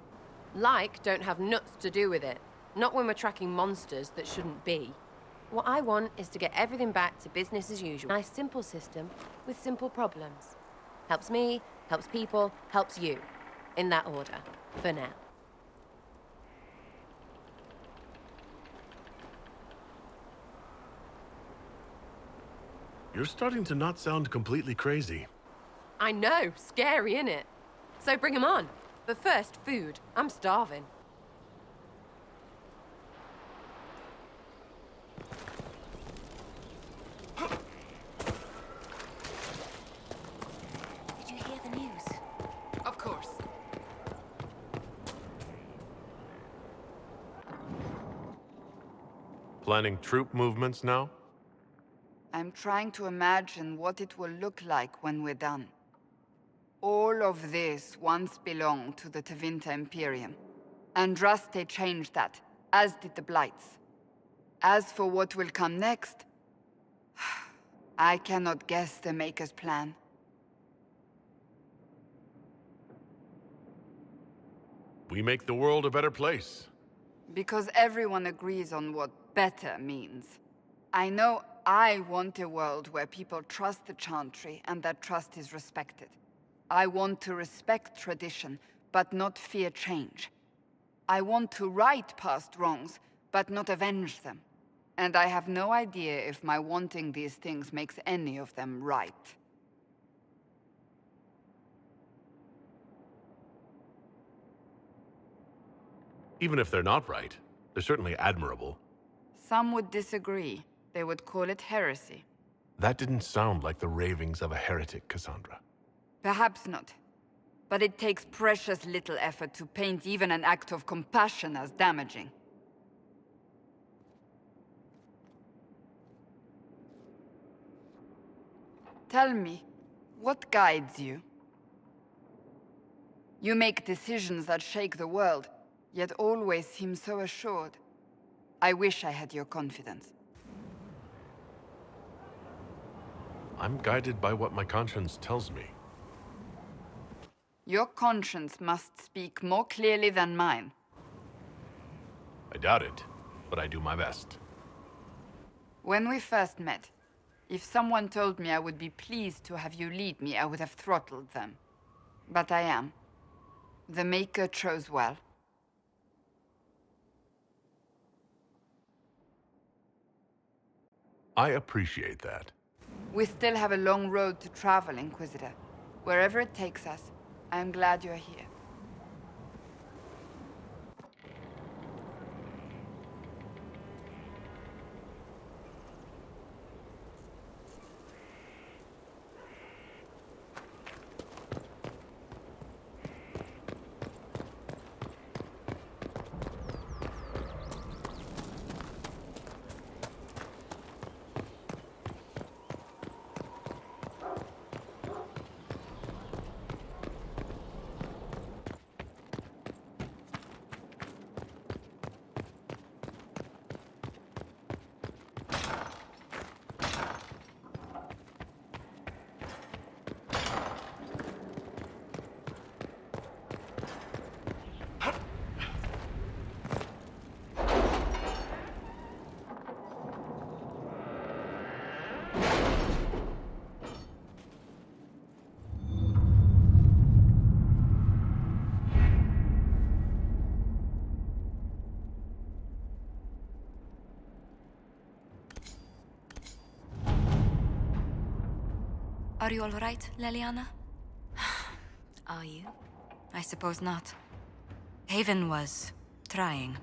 Like don't have nuts to do with it. Not when we're tracking monsters that shouldn't be. What I want is to get everything back to business as usual. Nice, simple system with simple problems. Helps me, helps people, helps you. In that order, for now. You're starting to not sound completely crazy. I know, scary, innit? So bring 'em on. But first, food. I'm starving. Did you hear the news? Of course. Planning troop movements now? I'm trying to imagine what it will look like when we're done. All of this once belonged to the Tevinter Imperium. Andraste changed that, as did the Blights. As for what will come next, I cannot guess the Maker's plan. We make the world a better place. Because everyone agrees on what better means. I know I want a world where people trust the Chantry and that trust is respected. I want to respect tradition, but not fear change. I want to right past wrongs, but not avenge them. And I have no idea if my wanting these things makes any of them right. Even if they're not right, they're certainly admirable. Some would disagree. They would call it heresy. That didn't sound like the ravings of a heretic, Cassandra. Perhaps not. But it takes precious little effort to paint even an act of compassion as damaging. Tell me, what guides you? You make decisions that shake the world, yet always seem so assured. I wish I had your confidence. I'm guided by what my conscience tells me. Your conscience must speak more clearly than mine. I doubt it, but I do my best. When we first met, if someone told me I would be pleased to have you lead me, I would have throttled them. But I am. The Maker chose well. I appreciate that. We still have a long road to travel, Inquisitor. Wherever it takes us, I am glad you're here. Are you all right, Leliana? Are you? I suppose not. Haven was trying.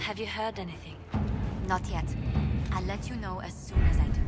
Have you heard anything? Not yet. I'll let you know as soon as I do.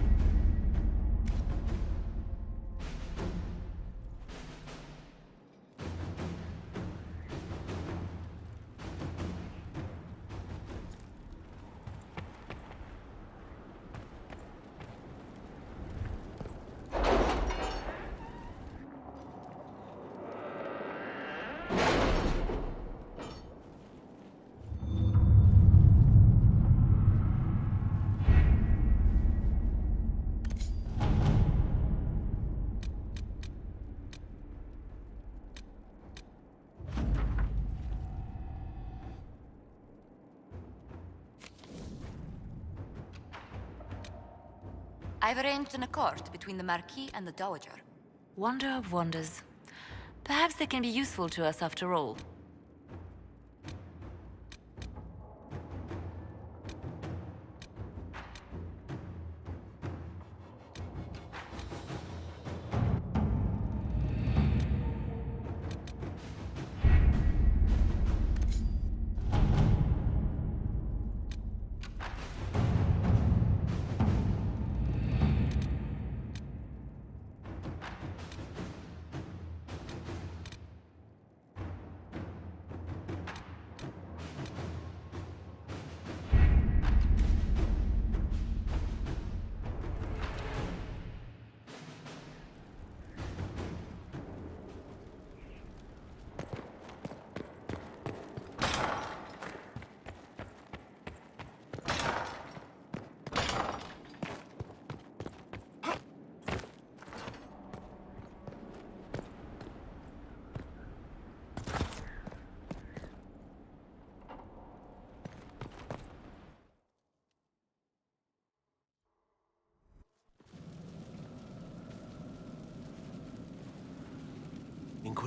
I've arranged an accord between the Marquis and the Dowager. Wonder of wonders. Perhaps they can be useful to us after all.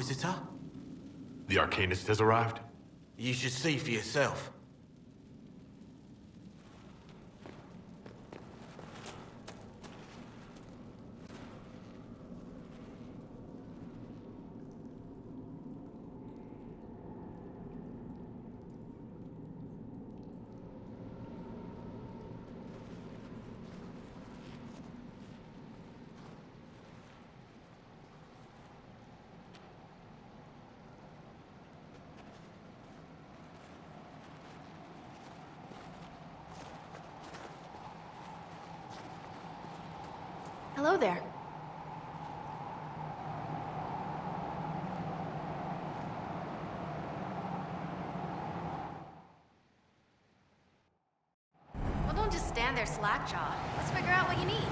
Inquisitor? The Arcanist has arrived? You should see for yourself. Hello there. Well, don't just stand there slack-jawed. Let's figure out what you need.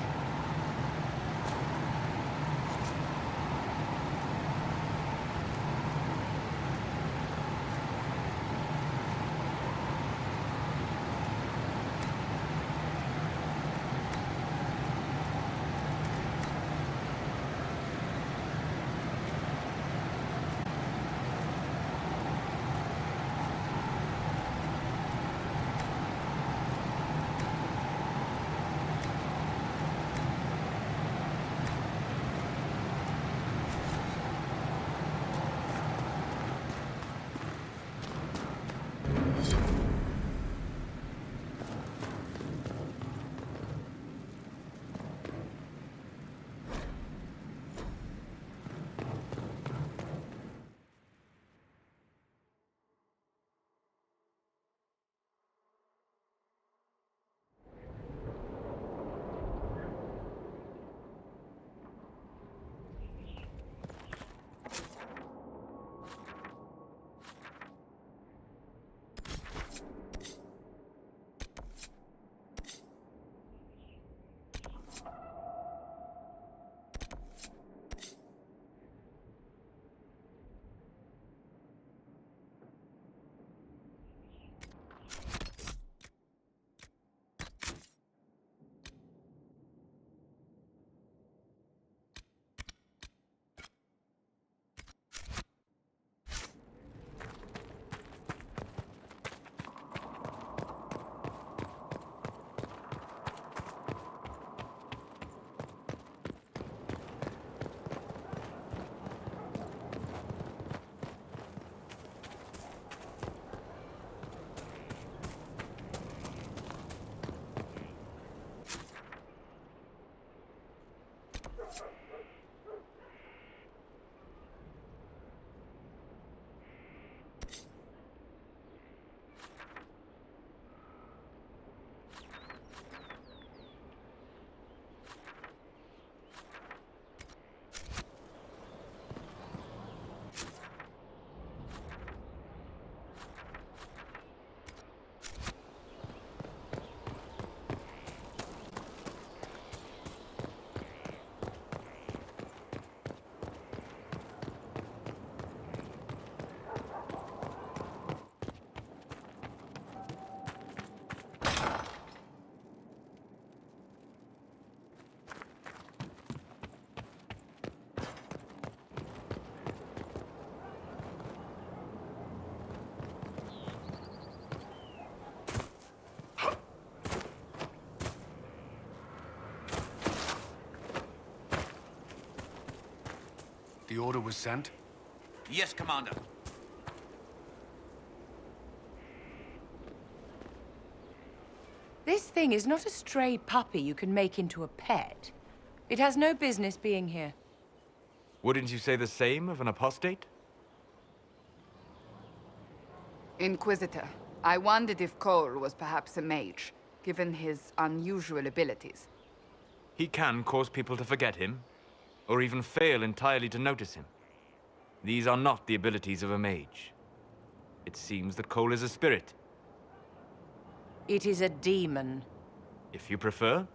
The order was sent? Yes, Commander. This thing is not a stray puppy you can make into a pet. It has no business being here. Wouldn't you say the same of an apostate? Inquisitor, I wondered if Cole was perhaps a mage, given his unusual abilities. He can cause people to forget him, or even fail entirely to notice him. These are not the abilities of a mage. It seems that Cole is a spirit. It is a demon. If you prefer,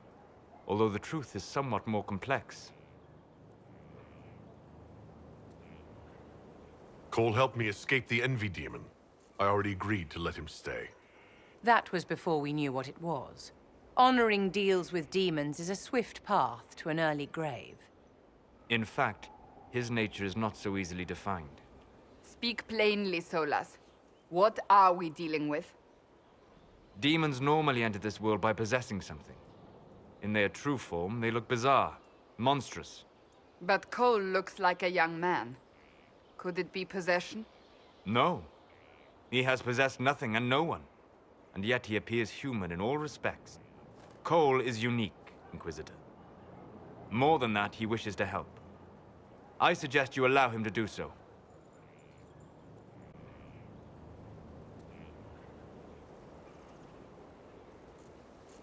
although the truth is somewhat more complex. Cole helped me escape the Envy Demon. I already agreed to let him stay. That was before we knew what it was. Honoring deals with demons is a swift path to an early grave. In fact, His nature is not so easily defined. Speak plainly, Solas. What are we dealing with? Demons normally enter this world by possessing something. In their true form, they look bizarre, monstrous. But Cole looks like a young man. Could it be possession? No. He has possessed nothing and no one. And yet he appears human in all respects. Cole is unique, Inquisitor. More than that, he wishes to help. I suggest you allow him to do so.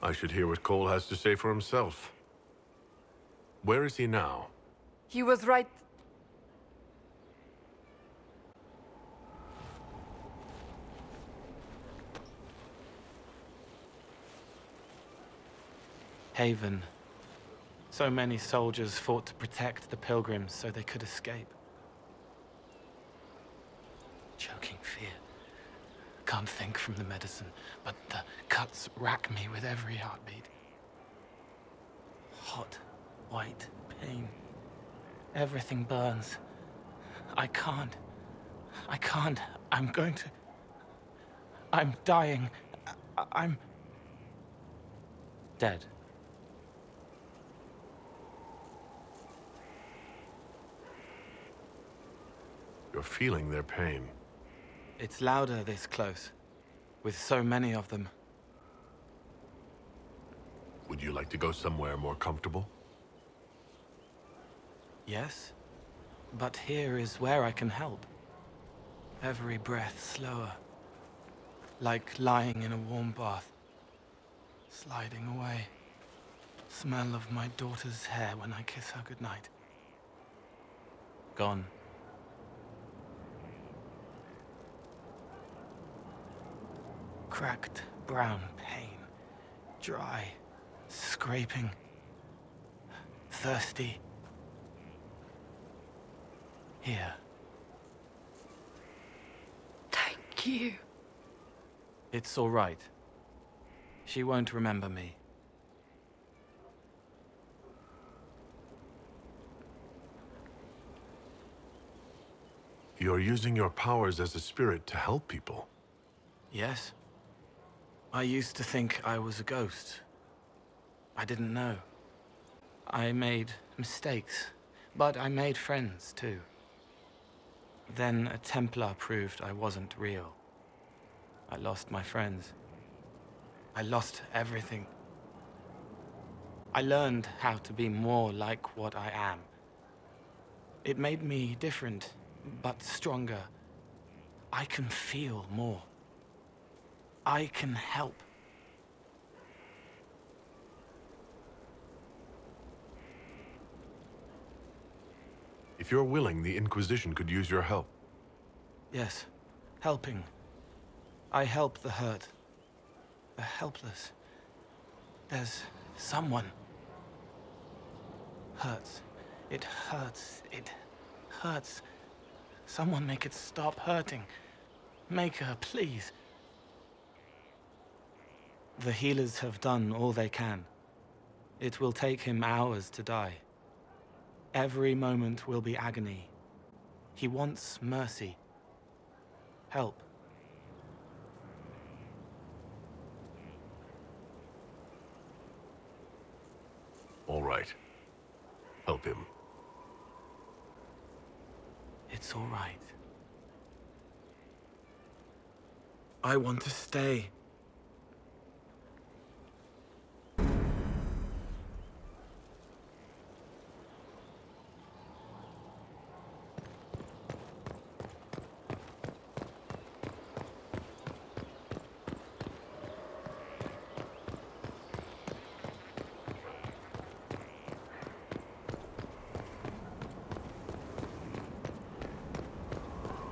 I should hear what Cole has to say for himself. Where is he now? He was right... Haven. So many soldiers fought to protect the pilgrims so they could escape. Choking fear. Can't think from the medicine, but the cuts rack me with every heartbeat. Hot, white pain. Everything burns. I can't. I'm going to... I'm dying. I'm... dead. You're feeling their pain. It's louder this close, with so many of them. Would you like to go somewhere more comfortable? Yes, but here is where I can help. Every breath slower, like lying in a warm bath, sliding away. Smell of my daughter's hair when I kiss her goodnight. Gone. Cracked brown pain, dry, scraping, thirsty. Here. Thank you. It's all right. She won't remember me. You're using your powers as a spirit to help people. Yes. I used to think I was a ghost. I didn't know. I made mistakes, but I made friends too. Then a Templar proved I wasn't real. I lost my friends. I lost everything. I learned how to be more like what I am. It made me different, but stronger. I can feel more. I can help. If you're willing, the Inquisition could use your help. Yes, helping. I help the hurt, the helpless. There's someone. Hurts. It hurts. It hurts. Someone make it stop hurting. Make her, please. The healers have done all they can. It will take him hours to die. Every moment will be agony. He wants mercy. Help. All right. Help him. It's all right. I want to stay.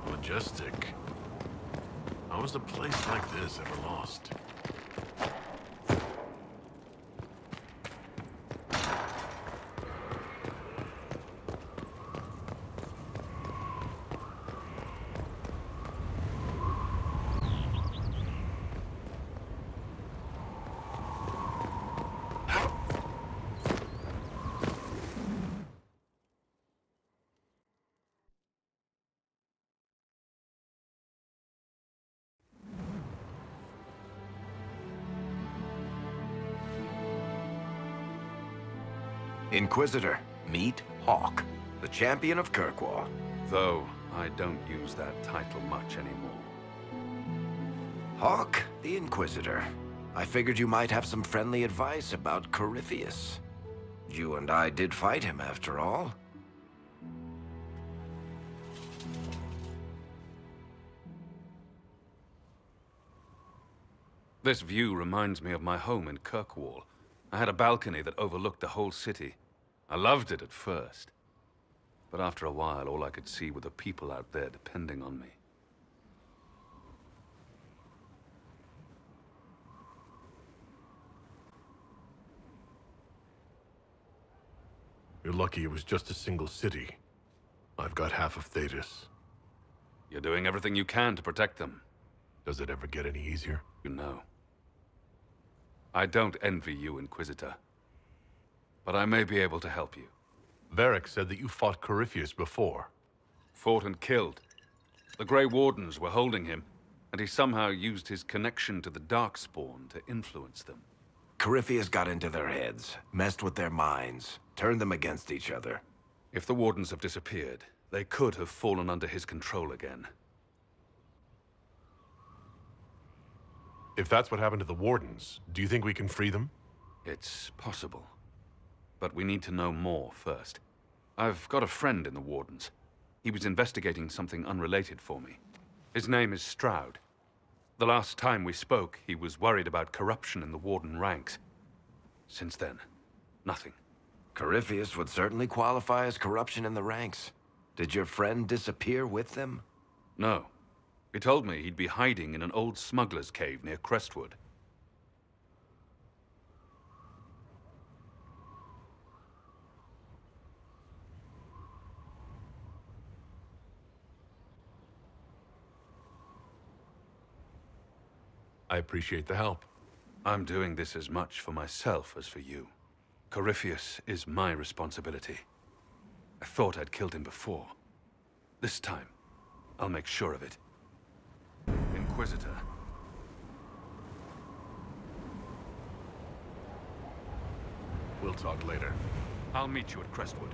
Majestic. How was a place like this ever lost? Inquisitor, meet Hawk, the champion of Kirkwall. Though I don't use that title much anymore. Hawk, the Inquisitor. I figured you might have some friendly advice about Corypheus. You and I did fight him, after all. This view reminds me of my home in Kirkwall. I had a balcony that overlooked the whole city. I loved it at first. But after a while, all I could see were the people out there depending on me. You're lucky it was just a single city. I've got half of Thetis. You're doing everything you can to protect them. Does it ever get any easier? You know. I don't envy you, Inquisitor. But I may be able to help you. Varric said that you fought Corypheus before. Fought and killed. The Grey Wardens were holding him, and he somehow used his connection to the Darkspawn to influence them. Corypheus got into their heads, messed with their minds, turned them against each other. If the Wardens have disappeared, they could have fallen under his control again. If that's what happened to the Wardens, do you think we can free them? It's possible. But we need to know more first. I've got a friend in the Wardens. He was investigating something unrelated for me. His name is Stroud. The last time we spoke, he was worried about corruption in the Warden ranks. Since then, nothing. Corypheus would certainly qualify as corruption in the ranks. Did your friend disappear with them? No. He told me he'd be hiding in an old smuggler's cave near Crestwood. I appreciate the help. I'm doing this as much for myself as for you. Corypheus is my responsibility. I thought I'd killed him before. This time, I'll make sure of it. Inquisitor. We'll talk later. I'll meet you at Crestwood.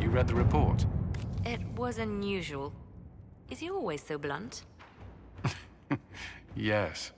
you read the report. It was unusual. Is he always so blunt? Yes.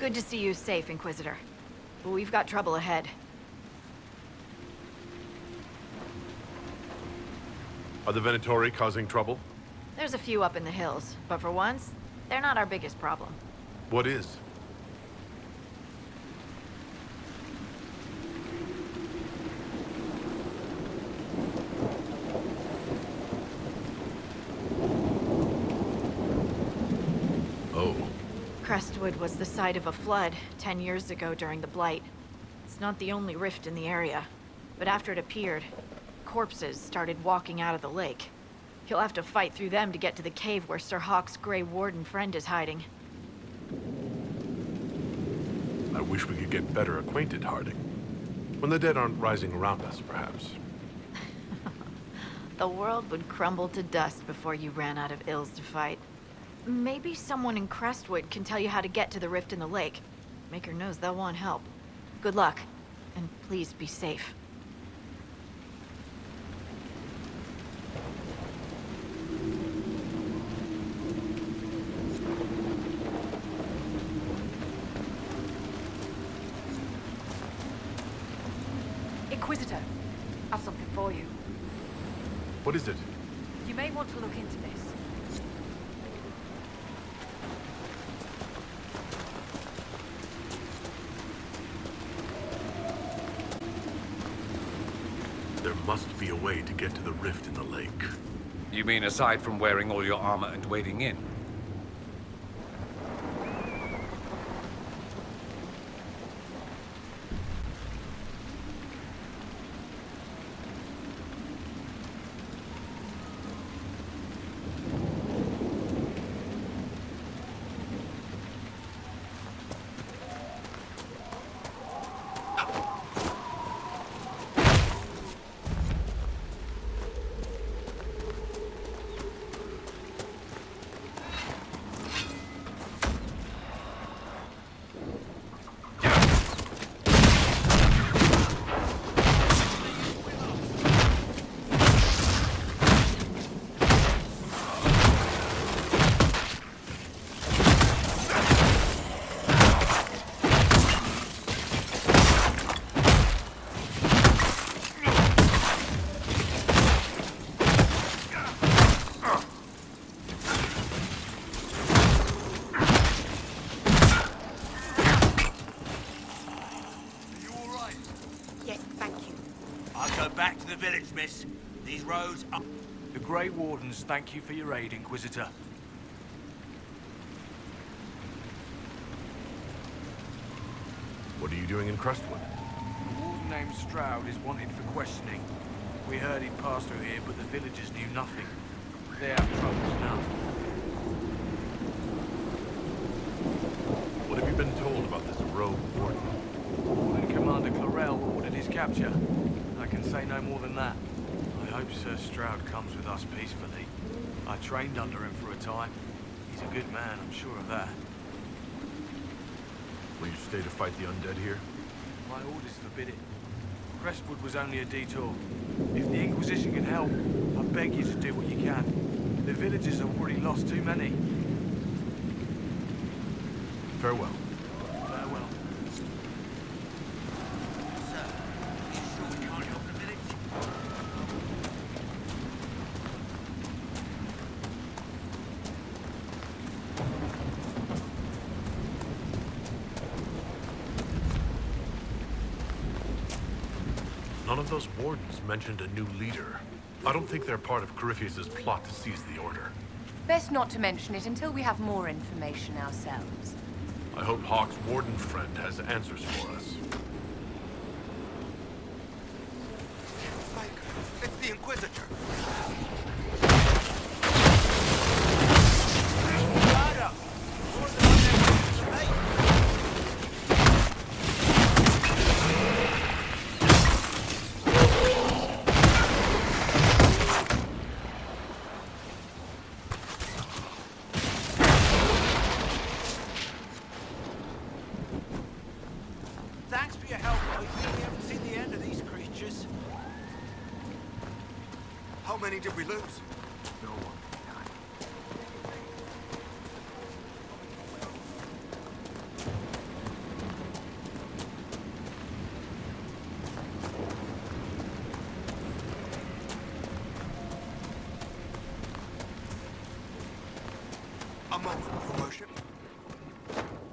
Good to see you safe, Inquisitor. But we've got trouble ahead. Are the Venatori causing trouble? There's a few up in the hills, but for once, they're not our biggest problem. What is? Oh. Crestwood was the site of a flood 10 years ago during the Blight. It's not the only rift in the area, but after it appeared, corpses started walking out of the lake. You'll have to fight through them to get to the cave where Sir Hawk's Grey Warden friend is hiding. I wish we could get better acquainted, Harding. When the dead aren't rising around us, perhaps. The world would crumble to dust before you ran out of ills to fight. Maybe someone in Crestwood can tell you how to get to the rift in the lake. Maker knows they'll want help. Good luck, and please be safe. Inquisitor, I've something for you. What is it? You may want to look into this. There must be a way to get to the rift in the lake. You mean aside from wearing all your armor and wading in? Miss. These roads are... The Grey Wardens thank you for your aid, Inquisitor. What are you doing in Crestwood? A warden named Stroud is wanted for questioning. We heard he'd passed through here, but the villagers knew nothing. They have troubles enough. What have you been told about this rogue warden? Warden Commander Clarel ordered his capture. I can say no more than that. I hope Sir Stroud comes with us peacefully. I trained under him for a time. He's a good man, I'm sure of that. Will you stay to fight the undead here? My orders forbid it. Crestwood was only a detour. If the Inquisition can help, I beg you to do what you can. The villagers have already lost too many. Farewell. Farewell. Sir, you sure we can't help the village? None of those wardens mentioned a new leader. I don't think they're part of Corypheus's plot to seize the Order. Best not to mention it until we have more information ourselves. I hope Hawke's warden friend has answers for us. It's the Inquisitor. Thanks for your help, boys. We haven't seen the end of these creatures. How many did we lose? No one. A moment, Your Worship.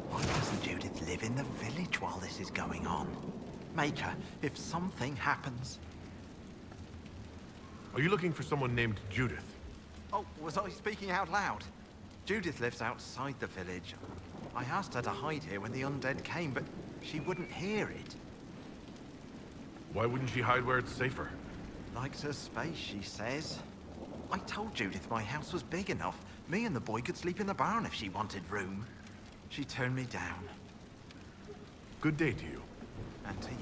Why doesn't Judith live in the village while this is going on? Make her, if something happens. Are you looking for someone named Judith? Oh, was I speaking out loud? Judith lives outside the village. I asked her to hide here when the undead came, but she wouldn't hear it. Why wouldn't she hide where it's safer? Likes her space, she says. I told Judith my house was big enough. Me and the boy could sleep in the barn if she wanted room. She turned me down. Good day to you. And to you.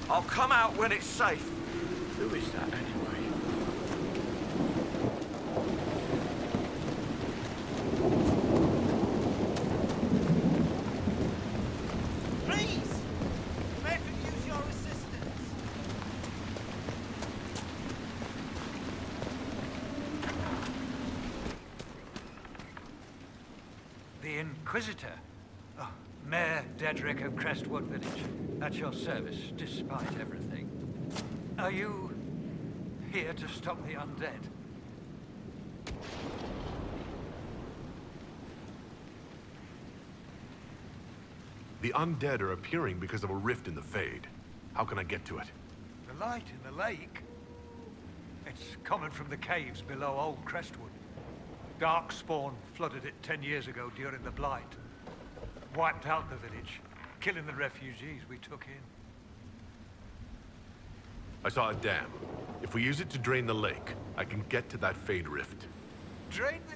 I'll come out when it's safe. Who is that anyway? Please! May I could use your assistance? The Inquisitor? Oh, Mayor Dedrick of Crestwood Village. At your service, despite everything. Are you here to stop the undead? The undead are appearing because of a rift in the Fade. How can I get to it? The light in the lake? It's coming from the caves below Old Crestwood. Darkspawn flooded it 10 years ago during the Blight. Wiped out the village, killing the refugees we took in. I saw a dam. If we use it to drain the lake, I can get to that Fade rift. Drain the...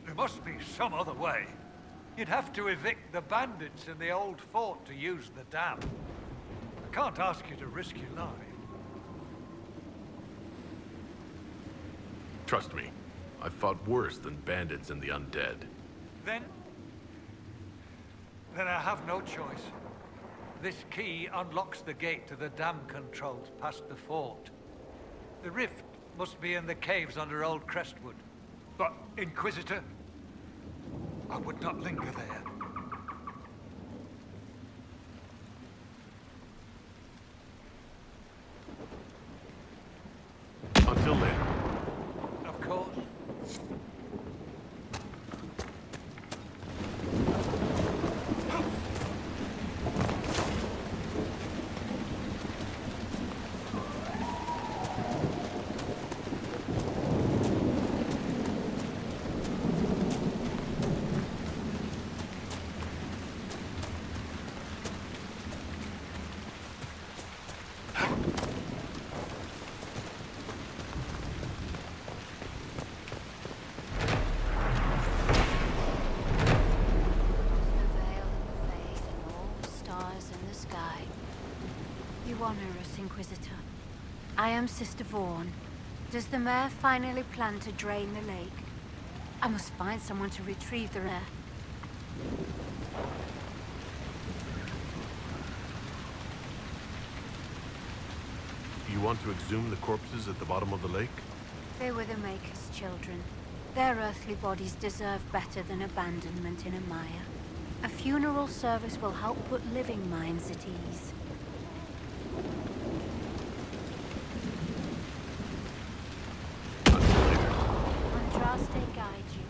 There must be some other way. You'd have to evict the bandits in the old fort to use the dam. I can't ask you to risk your life. Trust me, I've fought worse than bandits and the undead. Then I have no choice. This key unlocks the gate to the dam controls past the fort. The rift must be in the caves under Old Crestwood. But, Inquisitor, I would not linger there. Until later. Of course. honor us, Inquisitor. I am Sister Vaughn. Does the mayor finally plan to drain the lake? I must find someone to retrieve the air. You want to exhume the corpses at the bottom of the lake? They were the Maker's children. Their earthly bodies deserve better than abandonment in a mire. A funeral service will help put living minds at ease. Andraste guide you.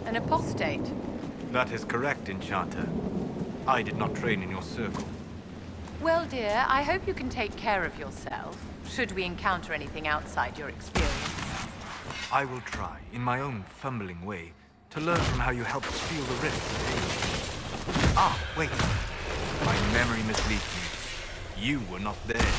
An apostate? That is correct, Enchanter. I did not train in your circle. Well, dear, I hope you can take care of yourself, should we encounter anything outside your experience. I will try, in my own fumbling way, to learn from how you helped seal the rift. Ah, wait. My memory misleads me. You were not there.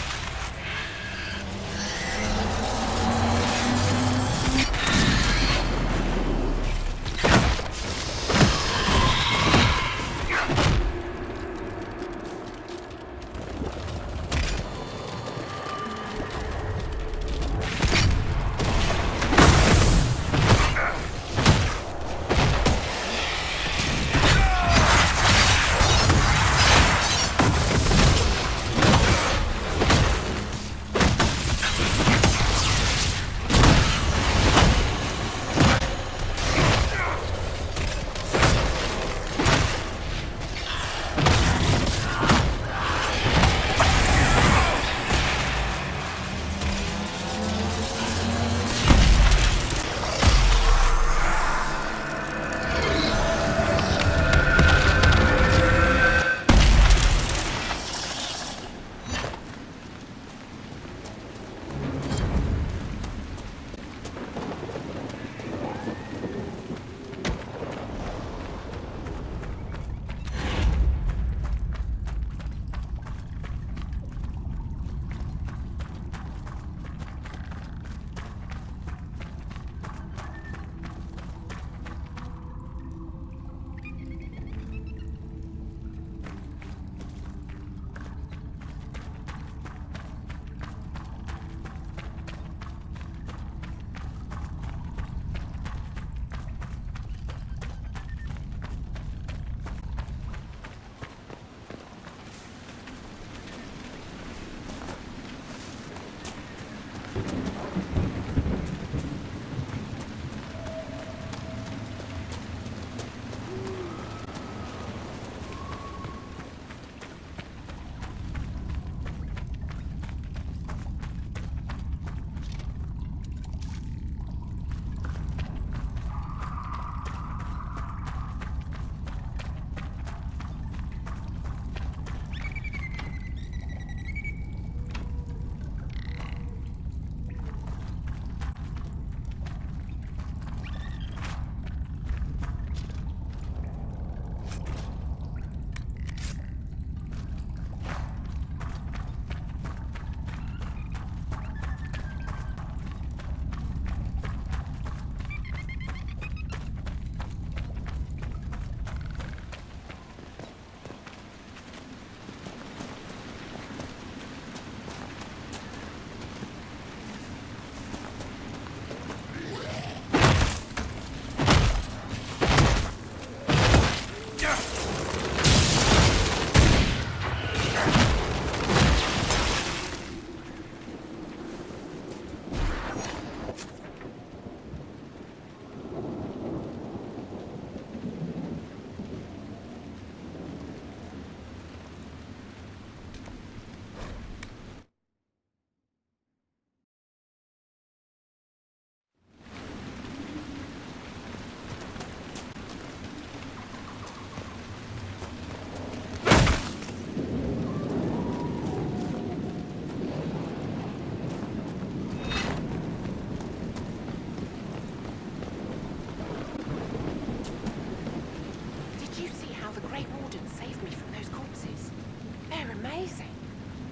crazy.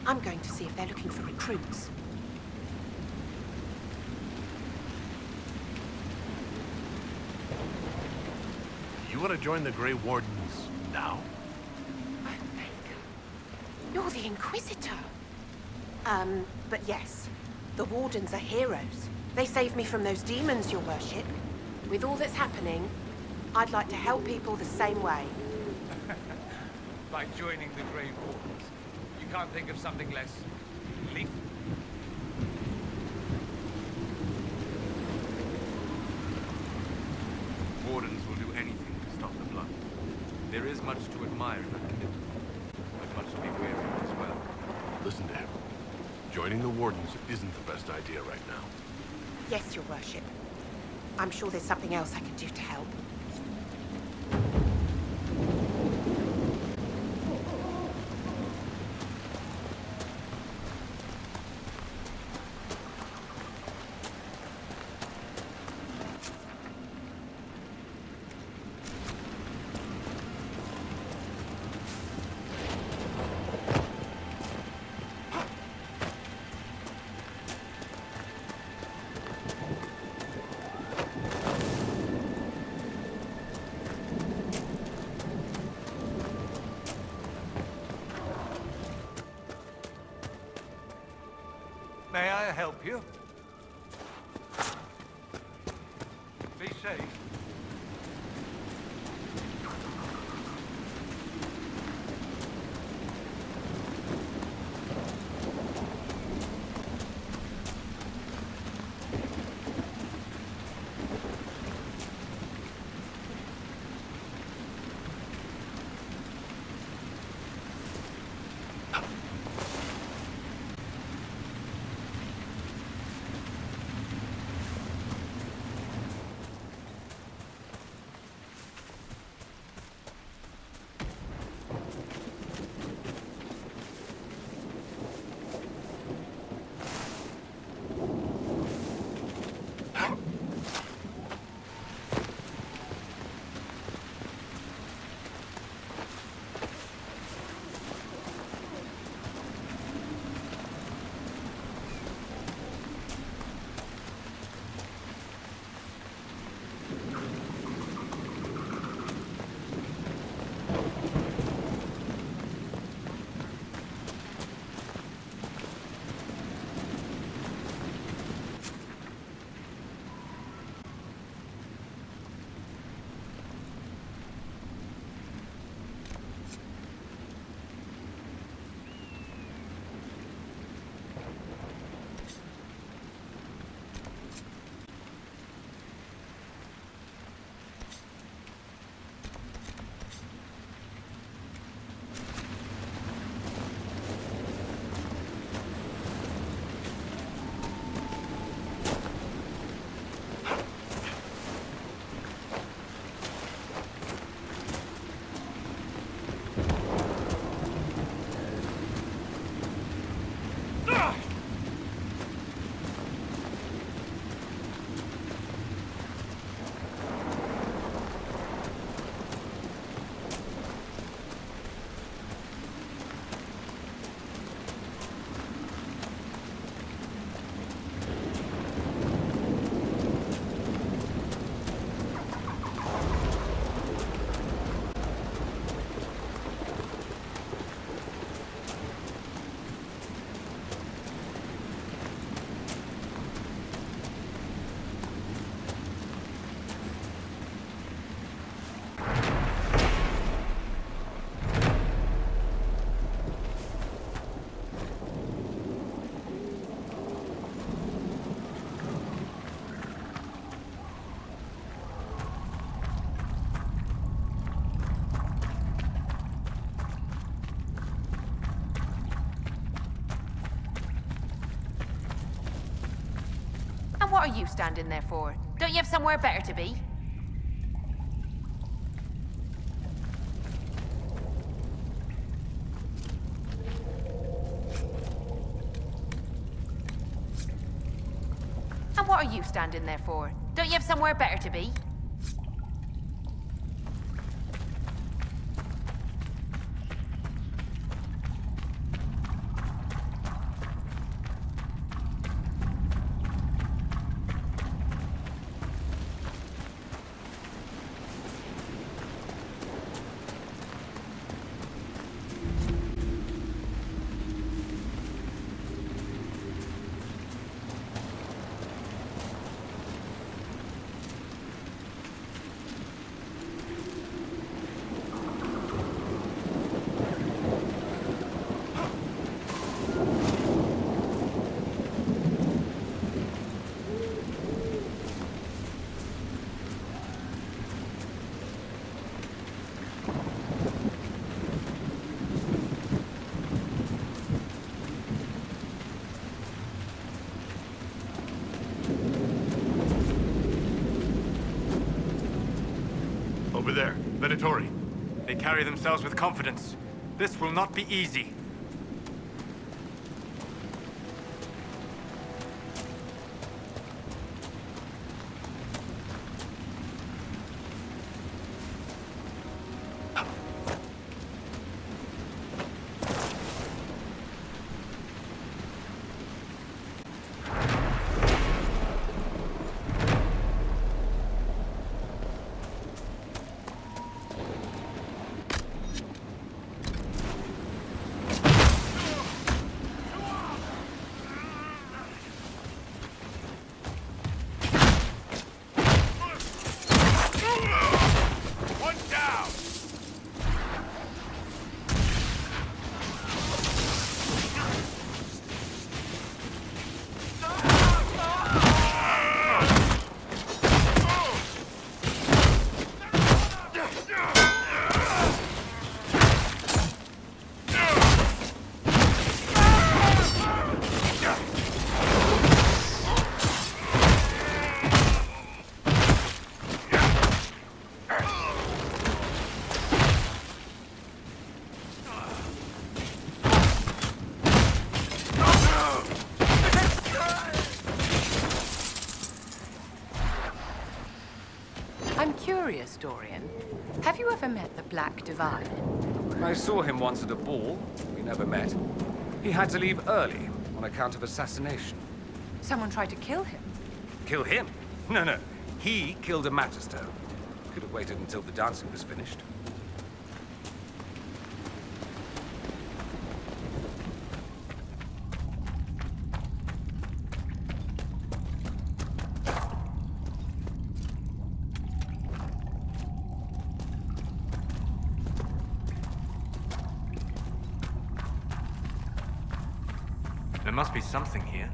I'm going to see if they're looking for recruits. You want to join the Grey Wardens now? You're the Inquisitor. But yes, the Wardens are heroes. They saved me from those demons, your worship. With all that's happening, I'd like to help people the same way. By joining the Grey Wardens, you can't think of something less lethal. Wardens will do anything to stop the blood. There is much to admire in that commitment, but much to be wary of as well. Listen to him. Joining the Wardens isn't the best idea right now. Yes, your worship. I'm sure there's something else I can do to help. May I help you? Be safe. What are you standing there for? Don't you have somewhere better to be? And what are you standing there for? Don't you have somewhere better to be? territory. They carry themselves with confidence. This will not be easy. I'm curious, Dorian. Have you ever met the Black Divine? I saw him once at a ball. We never met. He had to leave early on account of assassination. Someone tried to kill him. Kill him? No. He killed a Magister. Could have waited until the dancing was finished. There must be something here.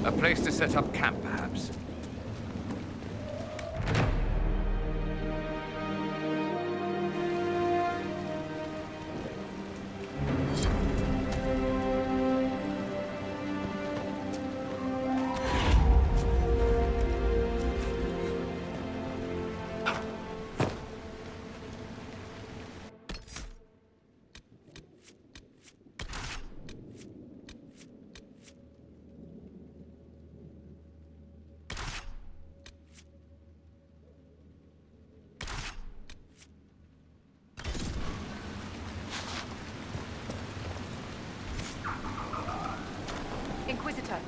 A place to set up camp, perhaps. Inquisitor.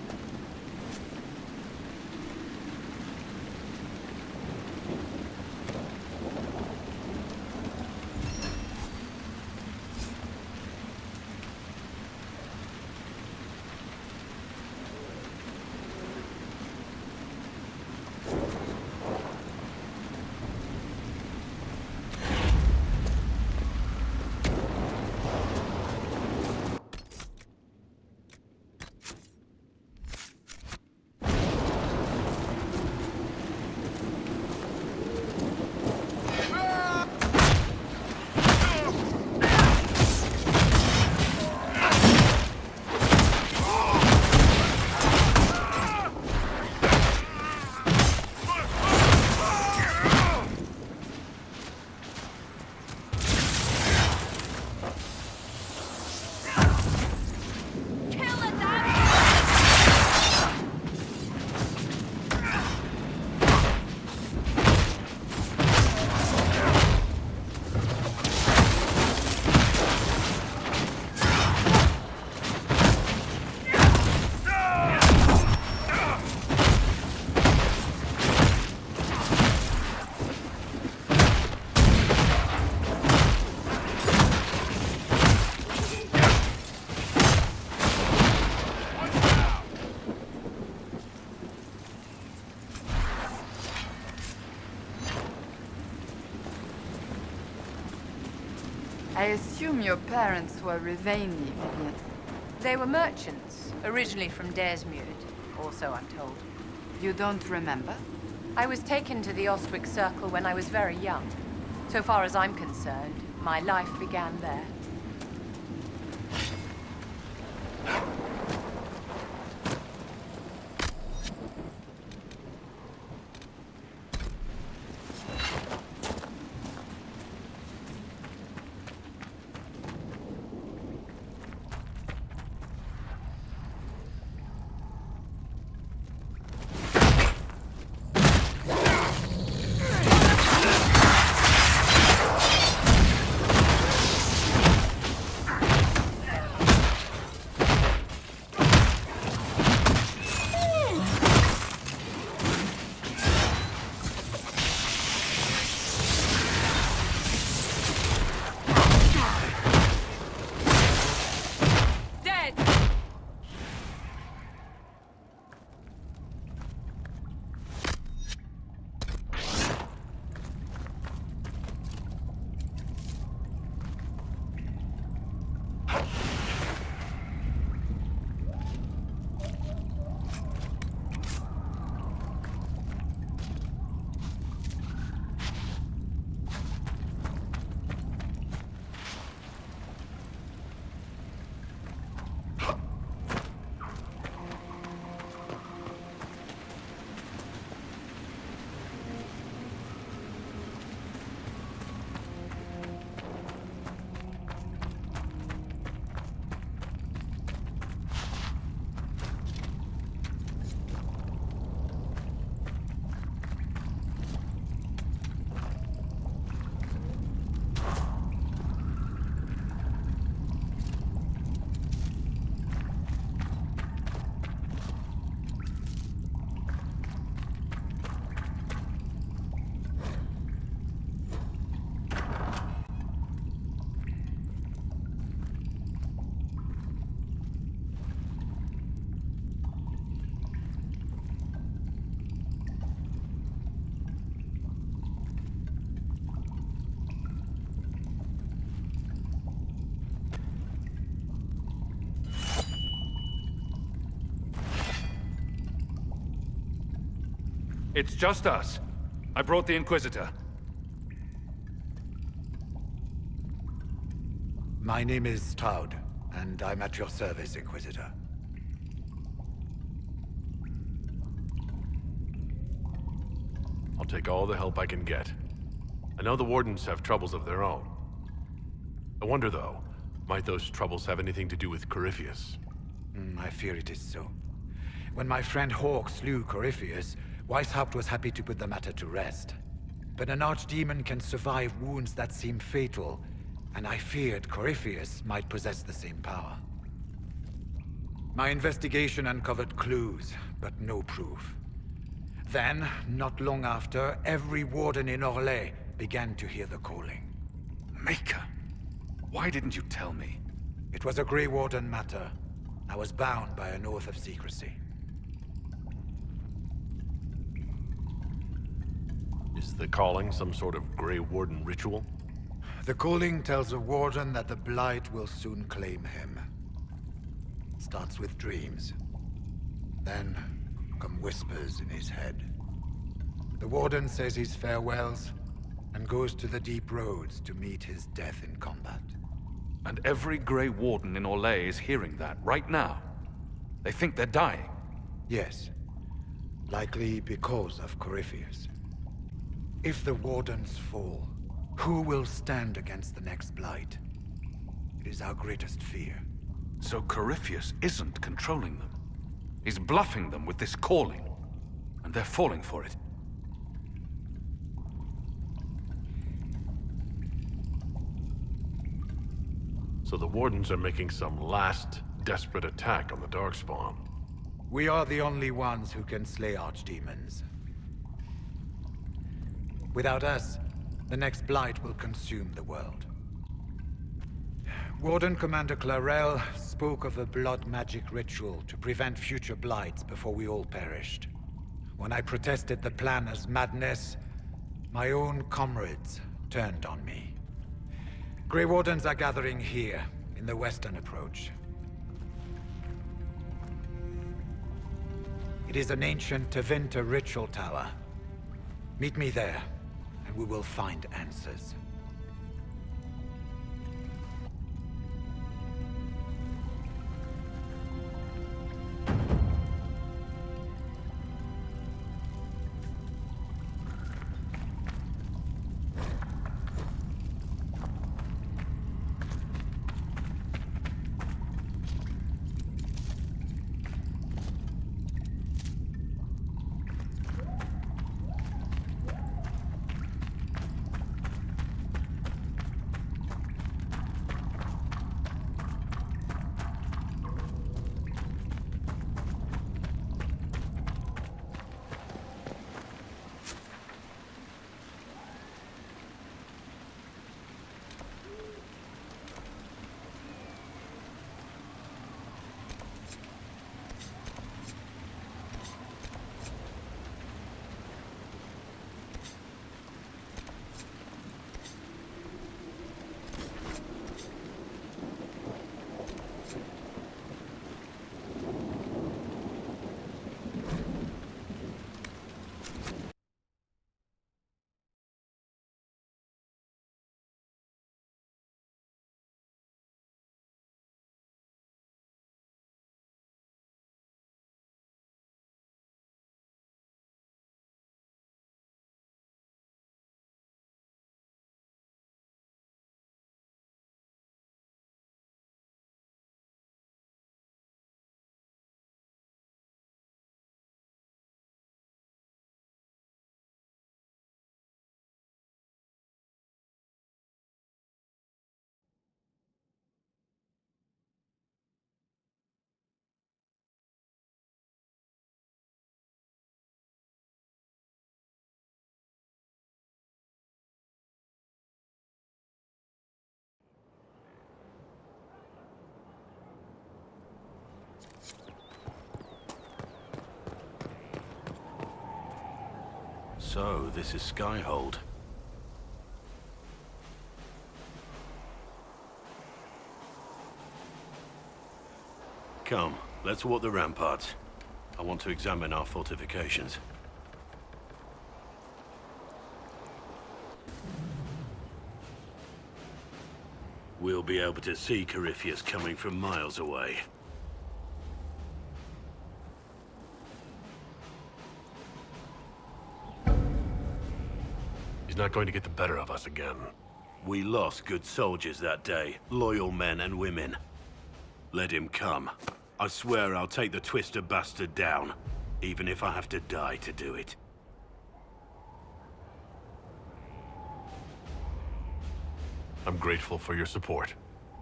I assume your parents were Rivaini, Vivian. They were merchants, originally from Desmude, also I'm told. You don't remember? I was taken to the Ostwick Circle when I was very young. So far as I'm concerned, my life began there. It's just us. I brought the Inquisitor. My name is Stroud, and I'm at your service, Inquisitor. I'll take all the help I can get. I know the Wardens have troubles of their own. I wonder, though, might those troubles have anything to do with Corypheus? I fear it is so. When my friend Hawke slew Corypheus, Weishaupt was happy to put the matter to rest. But an archdemon can survive wounds that seem fatal, and I feared Corypheus might possess the same power. My investigation uncovered clues, but no proof. Then, not long after, every warden in Orlais began to hear the calling. Maker, why didn't you tell me? It was a Grey Warden matter. I was bound by an oath of secrecy. Is the calling some sort of Grey Warden ritual? The calling tells a warden that the Blight will soon claim him. It starts with dreams. Then come whispers in his head. The warden says his farewells and goes to the deep roads to meet his death in combat. And every Grey Warden in Orlais is hearing that right now. They think they're dying. Yes. Likely because of Corypheus. If the Wardens fall, who will stand against the next Blight? It is our greatest fear. So Corypheus isn't controlling them. He's bluffing them with this calling. And they're falling for it. So the Wardens are making some last, desperate attack on the Darkspawn. We are the only ones who can slay archdemons. Without us, the next Blight will consume the world. Warden Commander Clarel spoke of a blood magic ritual to prevent future Blights before we all perished. When I protested the plan as madness, my own comrades turned on me. Grey Wardens are gathering here, in the western approach. It is an ancient Tevinter ritual tower. Meet me there, and we will find answers. So, this is Skyhold. Come, let's walk the ramparts. I want to examine our fortifications. We'll be able to see Corypheus coming from miles away. He's not going to get the better of us again. We lost good soldiers that day, loyal men and women. Let him come. I swear I'll take the twister bastard down, even if I have to die to do it. I'm grateful for your support.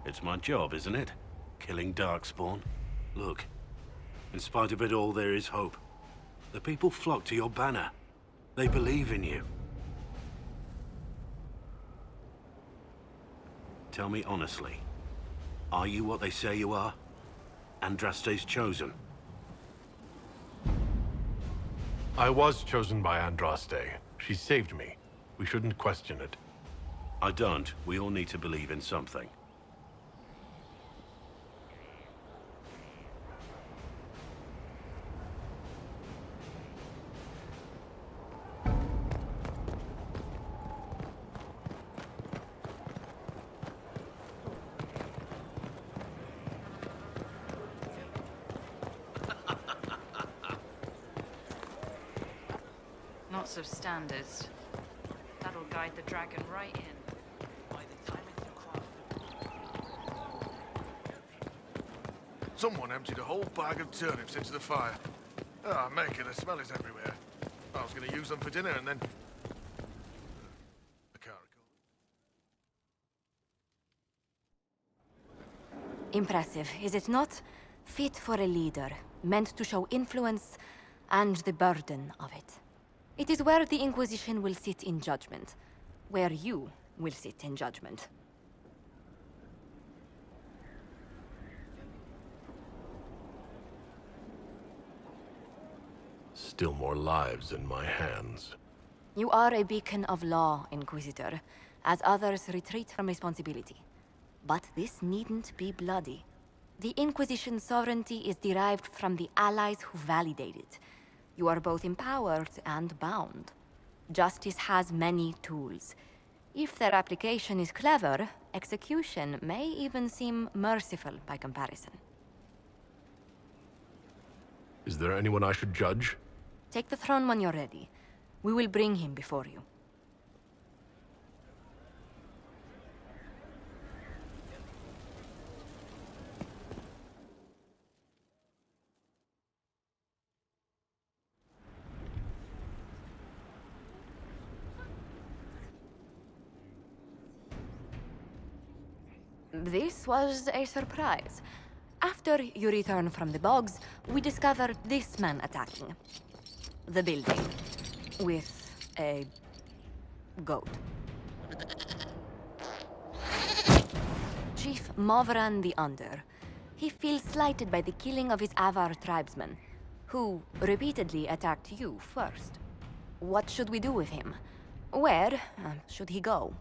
It's my job, isn't it? Killing Darkspawn. Look, in spite of it all, there is hope. The people flock to your banner. They believe in you. Tell me honestly, are you what they say you are? Andraste's chosen? I was chosen by Andraste. She saved me. We shouldn't question it. I don't. We all need to believe in something. Lots of standards. That'll guide the dragon right in. Someone emptied a whole bag of turnips into the fire. Ah, making the smell is everywhere. I was going to use them for dinner and then... I can't recall. Impressive, is it not? Fit for a leader, meant to show influence and the burden of it. It is where the Inquisition will sit in judgment, where you will sit in judgment. Still more lives in my hands. You are a beacon of law, Inquisitor, as others retreat from responsibility. But this needn't be bloody. The Inquisition's sovereignty is derived from the allies who validate it. You are both empowered and bound. Justice has many tools. If their application is clever, execution may even seem merciful by comparison. Is there anyone I should judge? Take the throne when you're ready. We will bring him before you. This was a surprise. After you return from the bogs, we discovered this man attacking the building with a goat. Chief Movran the Under. He feels slighted by the killing of his Avar tribesmen, who repeatedly attacked you first. What should we do with him? Where should he go?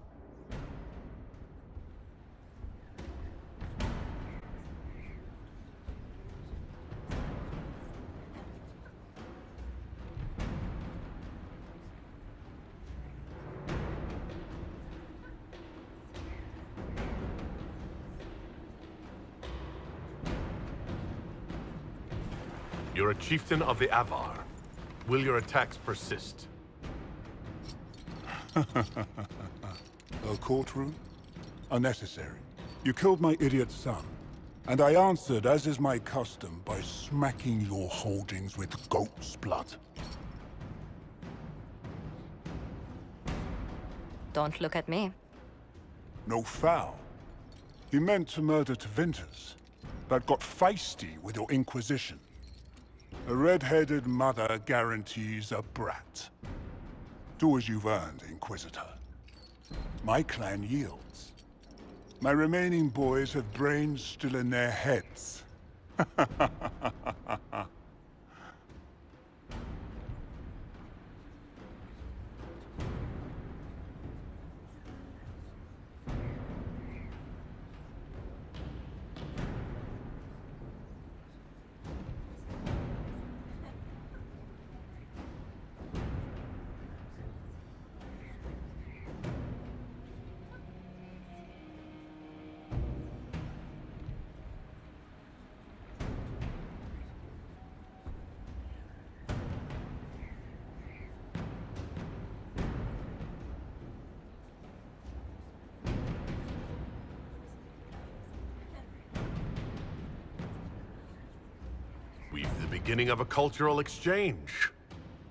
You're a chieftain of the Avar. Will your attacks persist? A courtroom? Unnecessary. You killed my idiot son, and I answered, as is my custom, by smacking your holdings with goat's blood. Don't look at me. No foul. You meant to murder Tevinters, but got feisty with your Inquisition. A red-headed mother guarantees a brat. Do as you've earned, Inquisitor. My clan yields. My remaining boys have brains still in their heads. We've the beginning of a cultural exchange.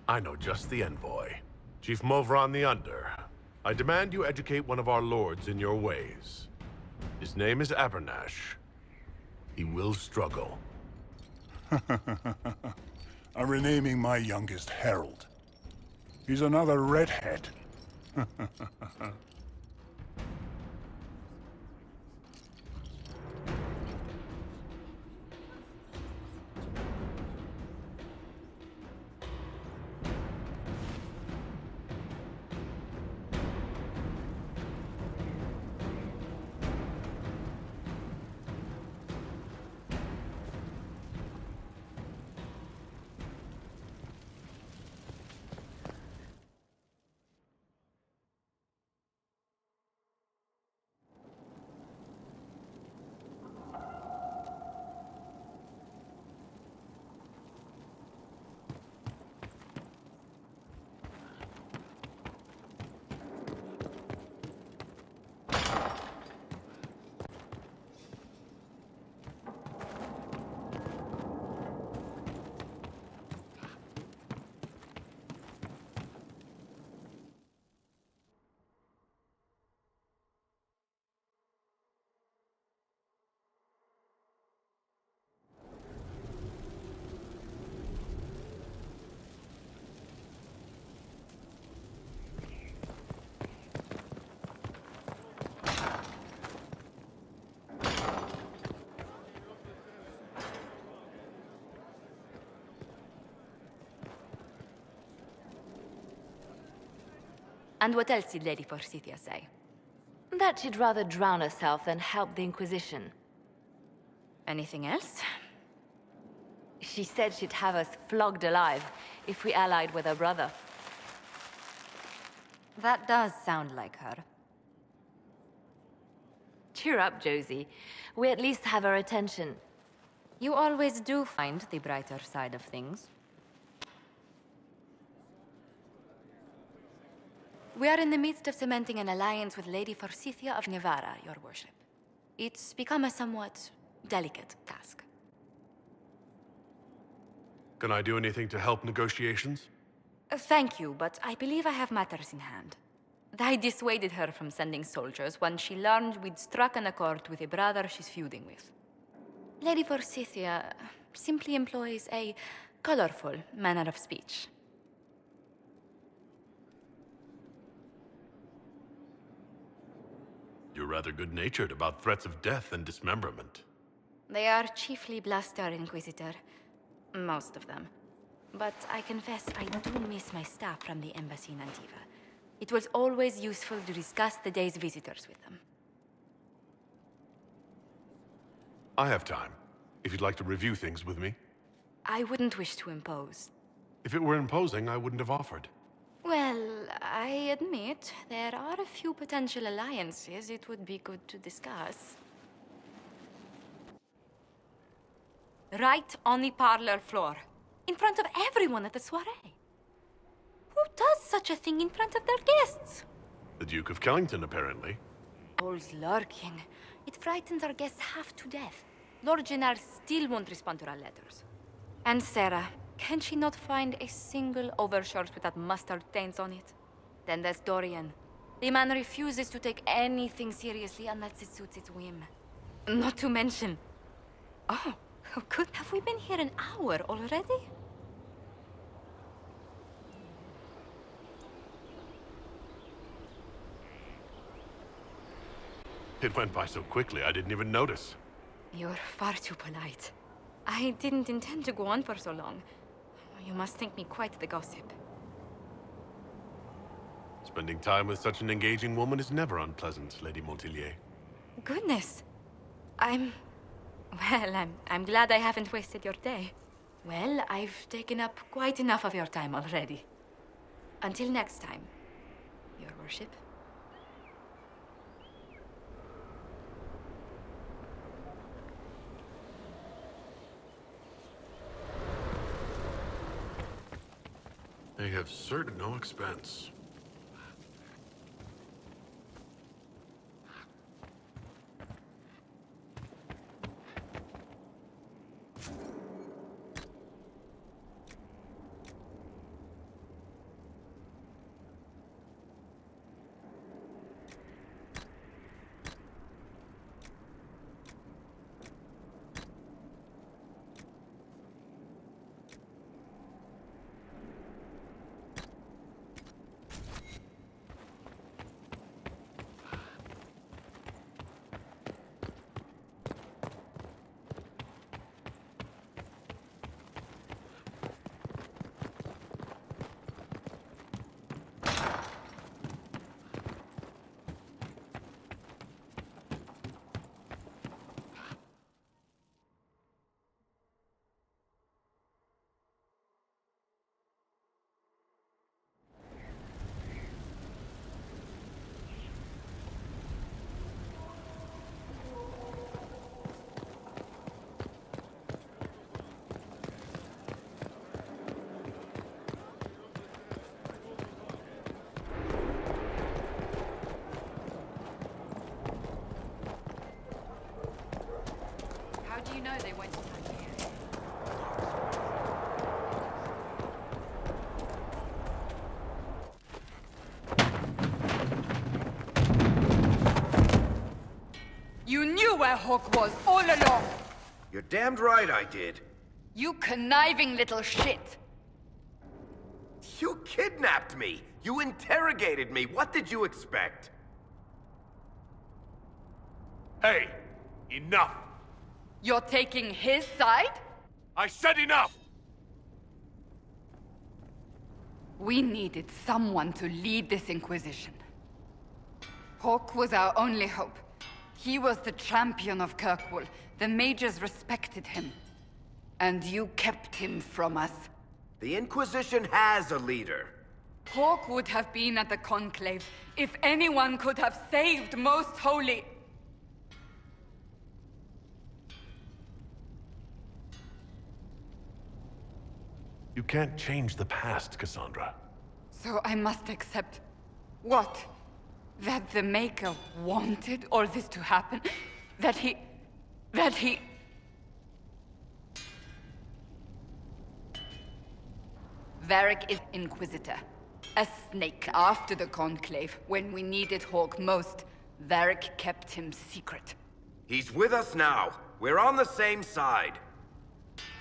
I know just the envoy. Chief Movran the Under. I demand you educate one of our lords in your ways. His name is Dragonage. He will struggle. I'm renaming my youngest Herald. He's another redhead. And what else did Lady Forsythia say? That she'd rather drown herself than help the Inquisition. Anything else? She said she'd have us flogged alive if we allied with her brother. That does sound like her. Cheer up, Josie. We at least have her attention. You always do find the brighter side of things. We are in the midst of cementing an alliance with Lady Forsythia of Navarra, your worship. It's become a somewhat delicate task. Can I do anything to help negotiations? Thank you, but I believe I have matters in hand. I dissuaded her from sending soldiers when she learned we'd struck an accord with a brother she's feuding with. Lady Forsythia simply employs a colorful manner of speech. You're rather good-natured about threats of death and dismemberment. They are chiefly bluster, Inquisitor. Most of them. But I confess I do miss my staff from the embassy in Antiva. It was always useful to discuss the day's visitors with them. I have time, if you'd like to review things with me. I wouldn't wish to impose. If it were imposing, I wouldn't have offered. Well, I admit there are a few potential alliances it would be good to discuss. Right on the parlor floor, in front of everyone at the soiree. Who does such a thing in front of their guests? The Duke of Kellington, apparently. All's lurking. It frightens our guests half to death. Lord Jennar still won't respond to our letters. And Sarah, can she not find a single overshirt without mustard stains on it? Then there's Dorian. The man refuses to take anything seriously unless it suits its whim. Not to mention... Oh, how good. Have we been here an hour already? It went by so quickly, I didn't even notice. You're far too polite. I didn't intend to go on for so long. You must think me quite the gossip. Spending time with such an engaging woman is never unpleasant, Lady Montilyet. Goodness. I'm glad I haven't wasted your day. Well, I've taken up quite enough of your time already. Until next time, Your Worship. They have certain no expense. where Hawk was all along. You're damned right I did. You conniving little shit. You kidnapped me! You interrogated me! What did you expect? Hey! Enough! You're taking his side? I said enough! We needed someone to lead this Inquisition. Hawk was our only hope. He was the champion of Kirkwall. The mages respected him. And you kept him from us. The Inquisition has a leader. Hawk would have been at the Conclave if anyone could have saved Most Holy. You can't change the past, Cassandra. So I must accept... what? That the Maker wanted all this to happen? That he... Varric is Inquisitor. A snake. After the Conclave, when we needed Hawk most, Varric kept him secret. He's with us now. We're on the same side.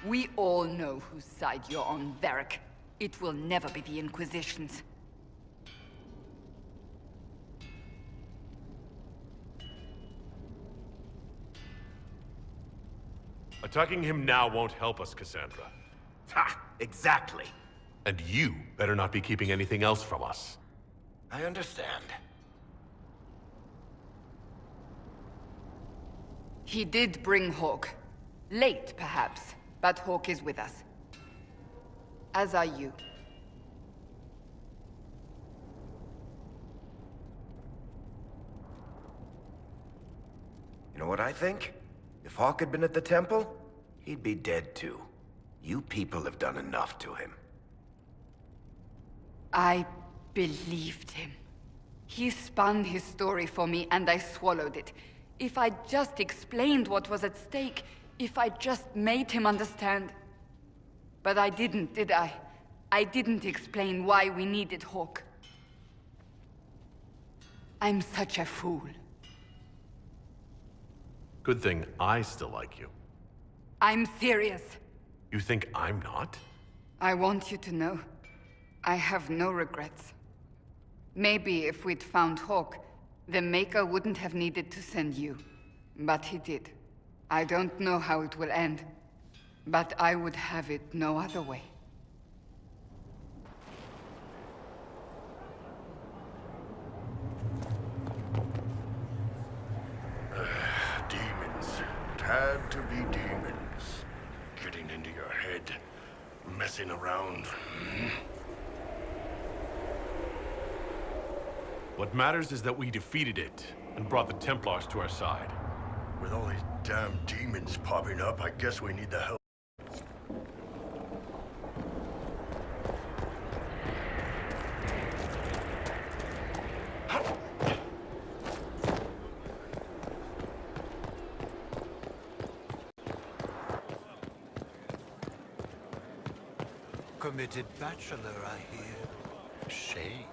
We all know whose side you're on, Varric. It will never be the Inquisition's. Attacking him now won't help us, Cassandra. Ha! Exactly. And you better not be keeping anything else from us. I understand. He did bring Hawk. Late, perhaps, but Hawk is with us. As are you. You know what I think? If Hawk had been at the temple, he'd be dead too. You people have done enough to him. I believed him. He spun his story for me, and I swallowed it. If I just explained what was at stake, if I just made him understand. But I didn't, did I? I didn't explain why we needed Hawk. I'm such a fool. Good thing I still like you. I'm serious. You think I'm not? I want you to know, I have no regrets. Maybe if we'd found Hawk, the Maker wouldn't have needed to send you. But he did. I don't know how it will end, but I would have it no other way. Demons. It had to be demons. Getting into your head. Messing around. What matters is that we defeated it and brought the Templars to our side. With all these damn demons popping up, I guess we need the help. Committed bachelor, I hear. Shame.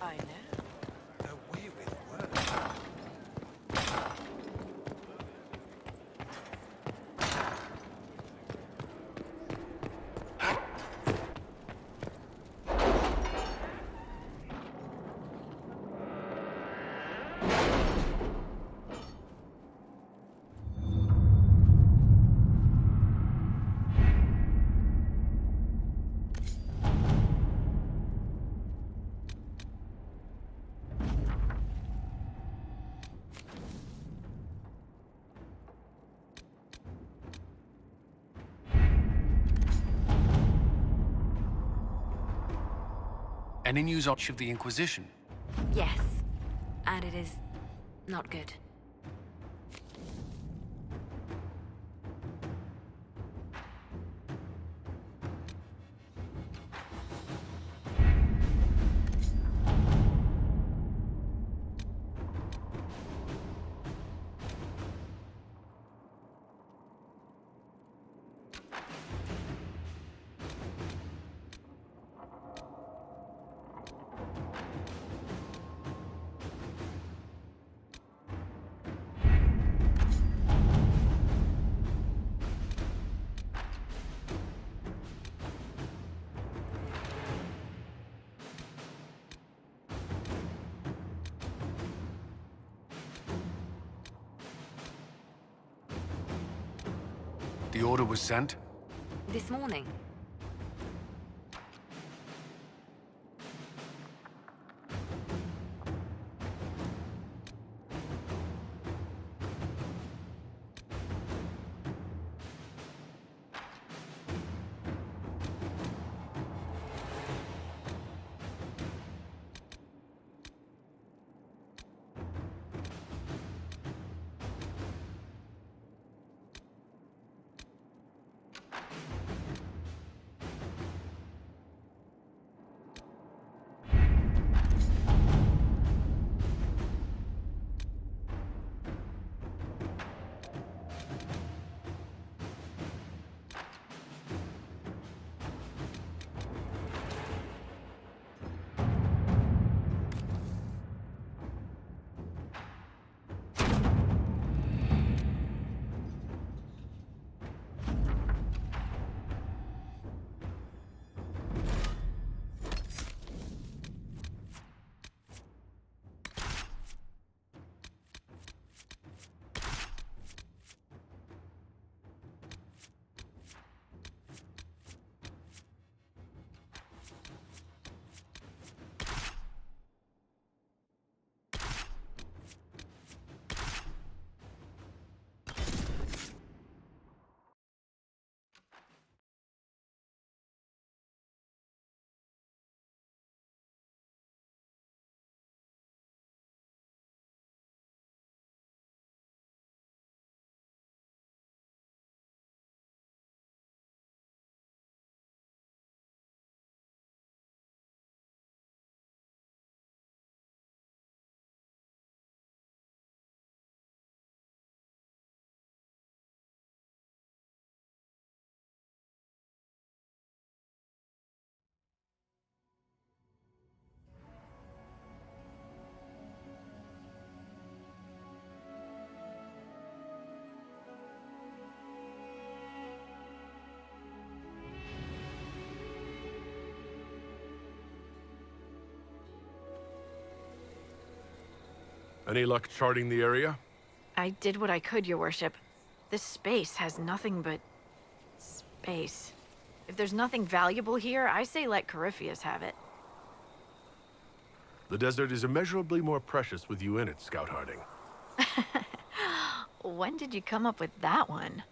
I know. Away with words. Any news of the Inquisition? Yes. And it is not good. The order was sent? This morning. Any luck charting the area? I did what I could, your worship. This space has nothing but... space. If there's nothing valuable here, I say let Corypheus have it. The desert is immeasurably more precious with you in it, Scout Harding. When did you come up with that one?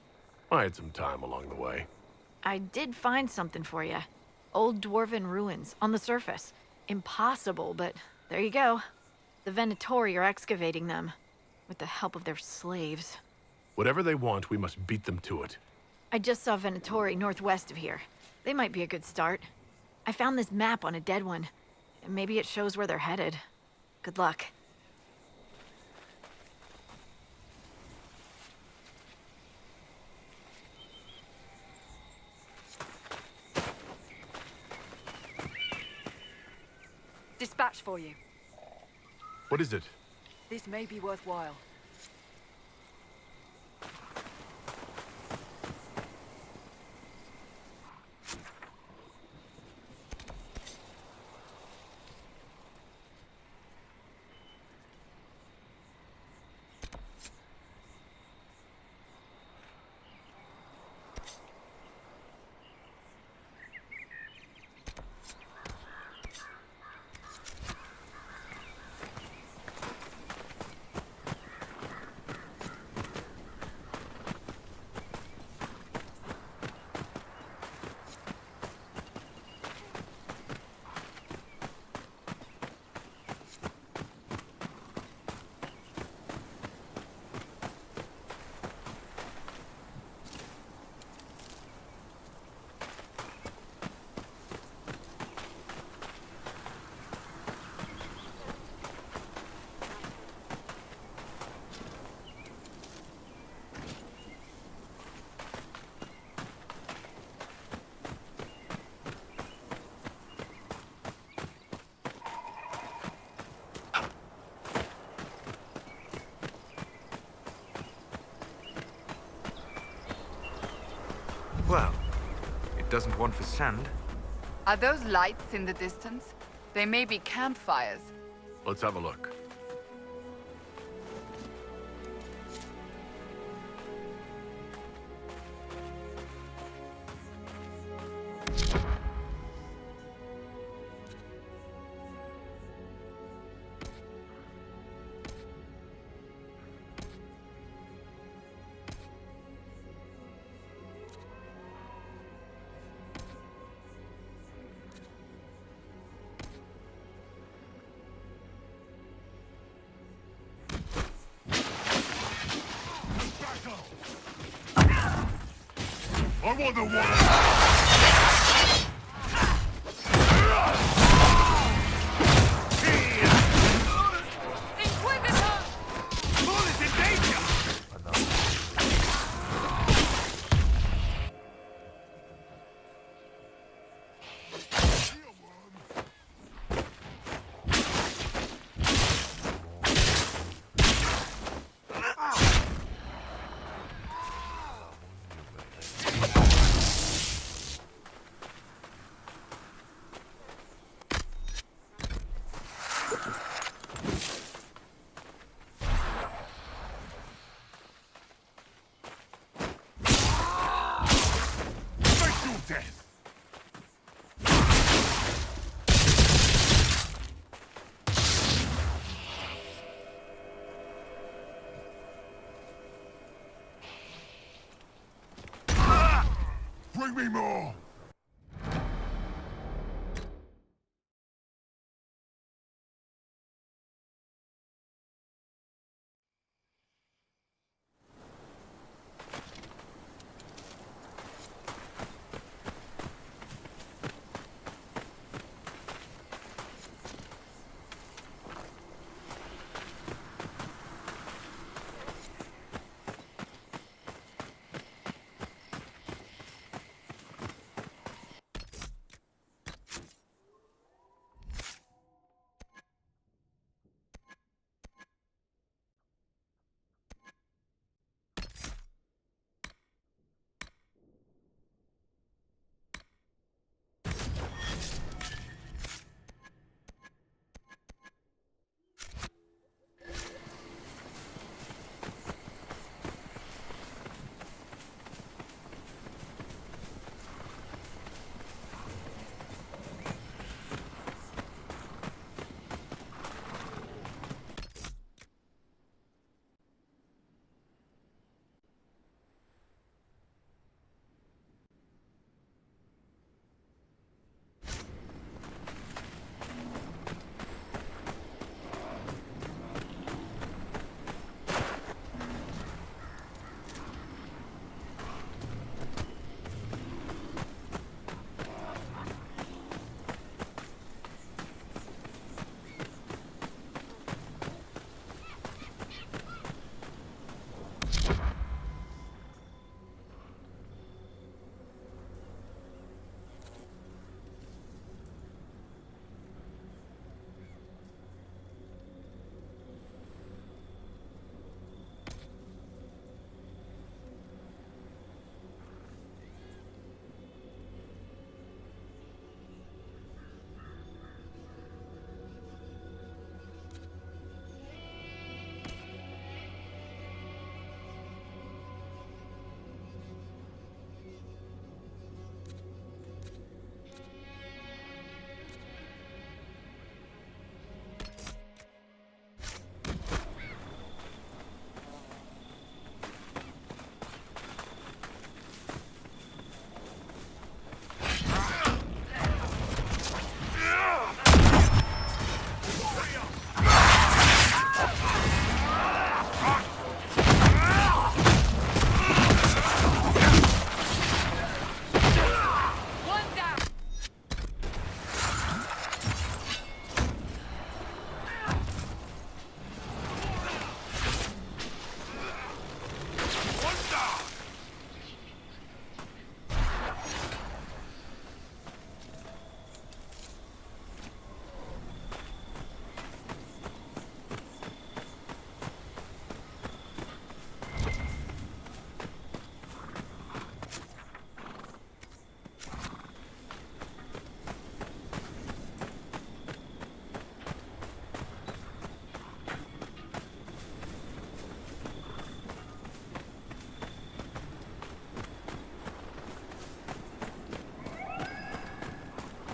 I had some time along the way. I did find something for you. Old dwarven ruins, on the surface. Impossible, but there you go. The Venatori are excavating them, with the help of their slaves. Whatever they want, we must beat them to it. I just saw Venatori northwest of here. They might be a good start. I found this map on a dead one, and maybe it shows where they're headed. Good luck. Dispatch for you. What is it? This may be worthwhile. Well, it doesn't want for sand. Are those lights in the distance? They may be campfires. Let's have a look. want the one! Paul is in danger! Face your death! Bring me more!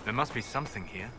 There must be something here.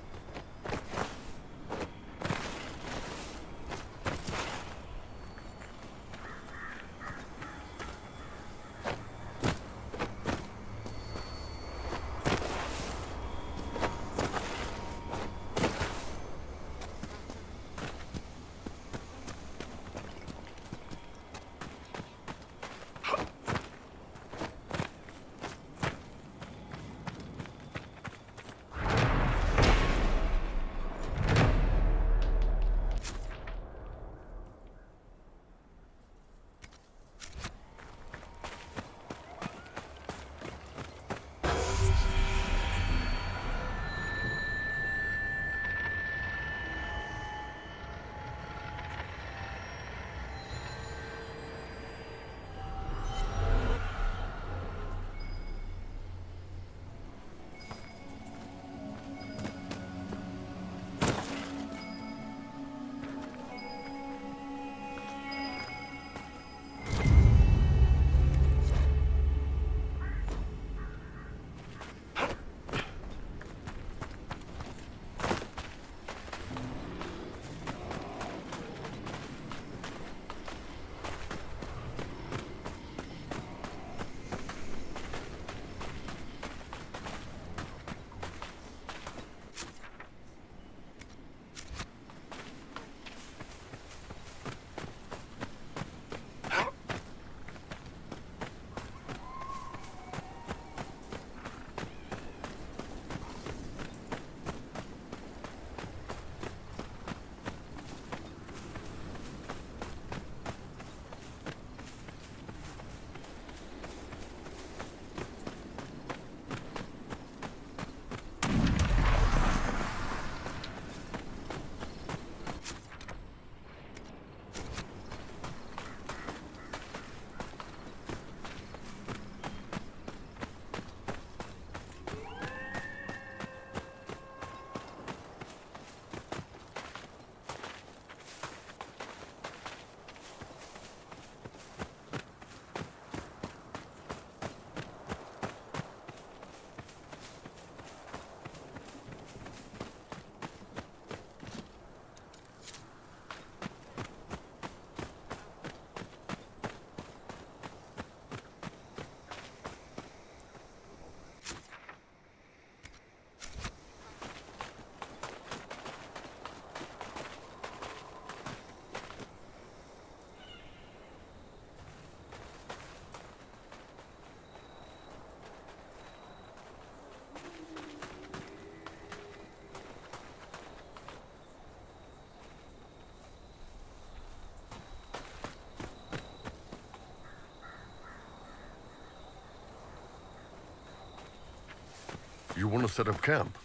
You want to set up camp?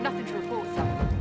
Nothing to report, sir.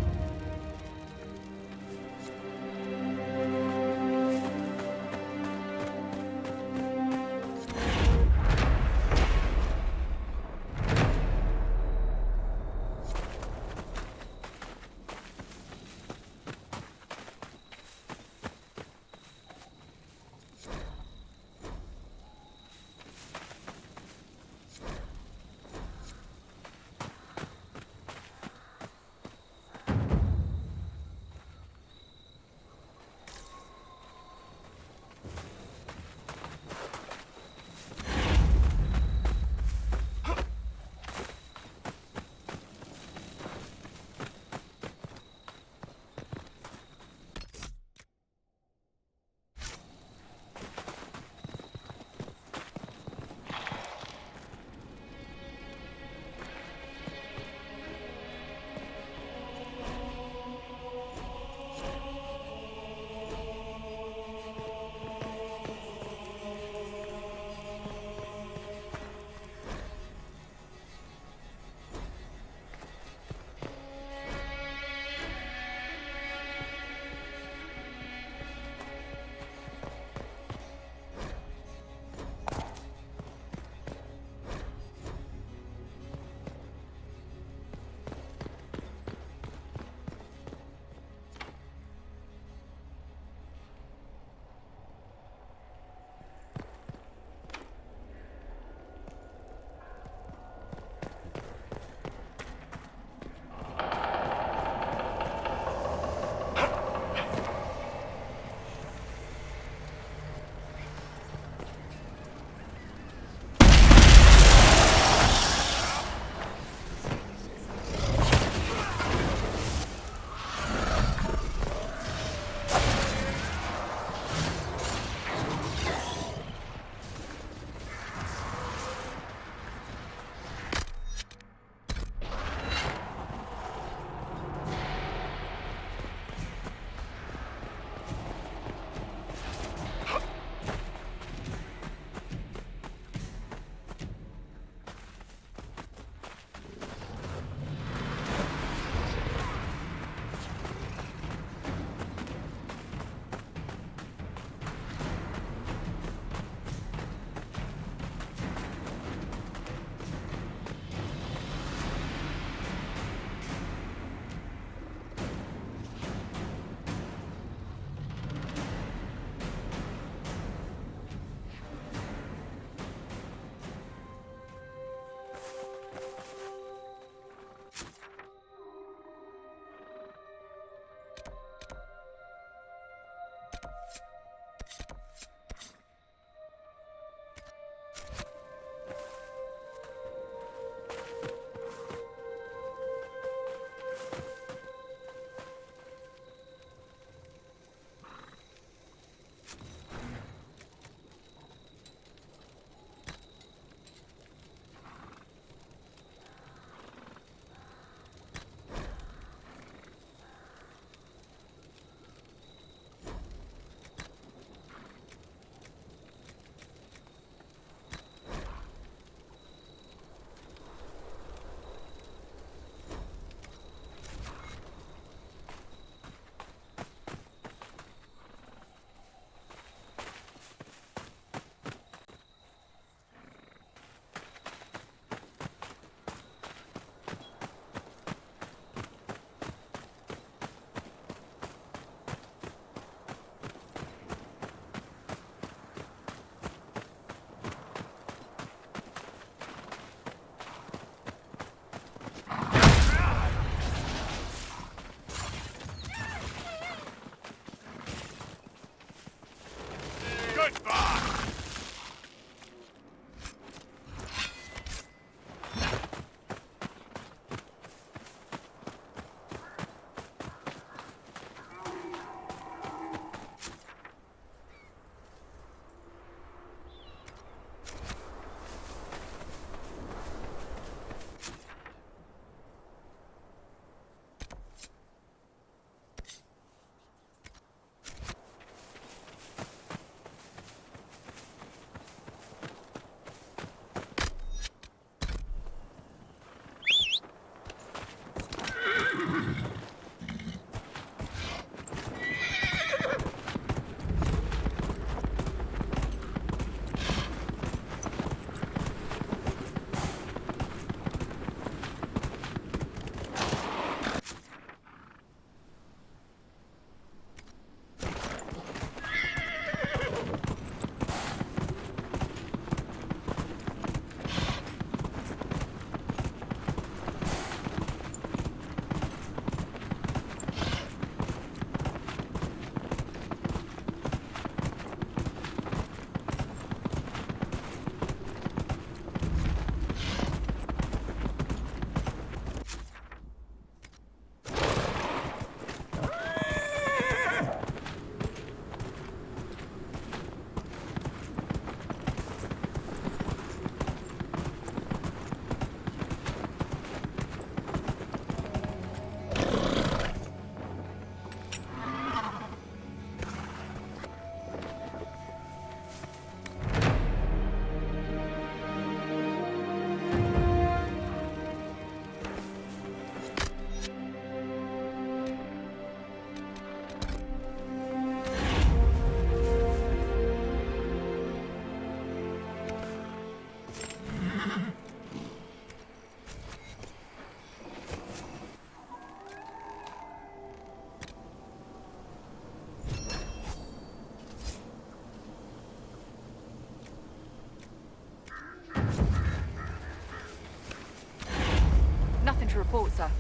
report, sir.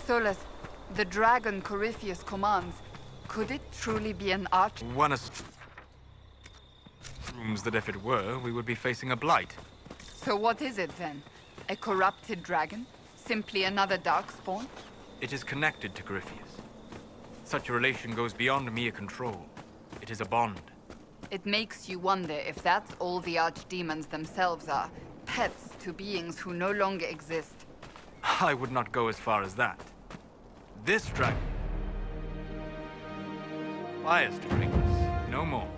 Solus, the dragon Corypheus commands, could it truly be an arch? One assumes that if it were, we would be facing a blight. So what is it then? A corrupted dragon? Simply another darkspawn? It is connected to Corypheus. Such a relation goes beyond mere control. It is a bond. It makes you wonder if that's all the archdemons themselves are. Pets to beings who no longer exist. I would not go as far as that. This dragon requires to bring us, no more.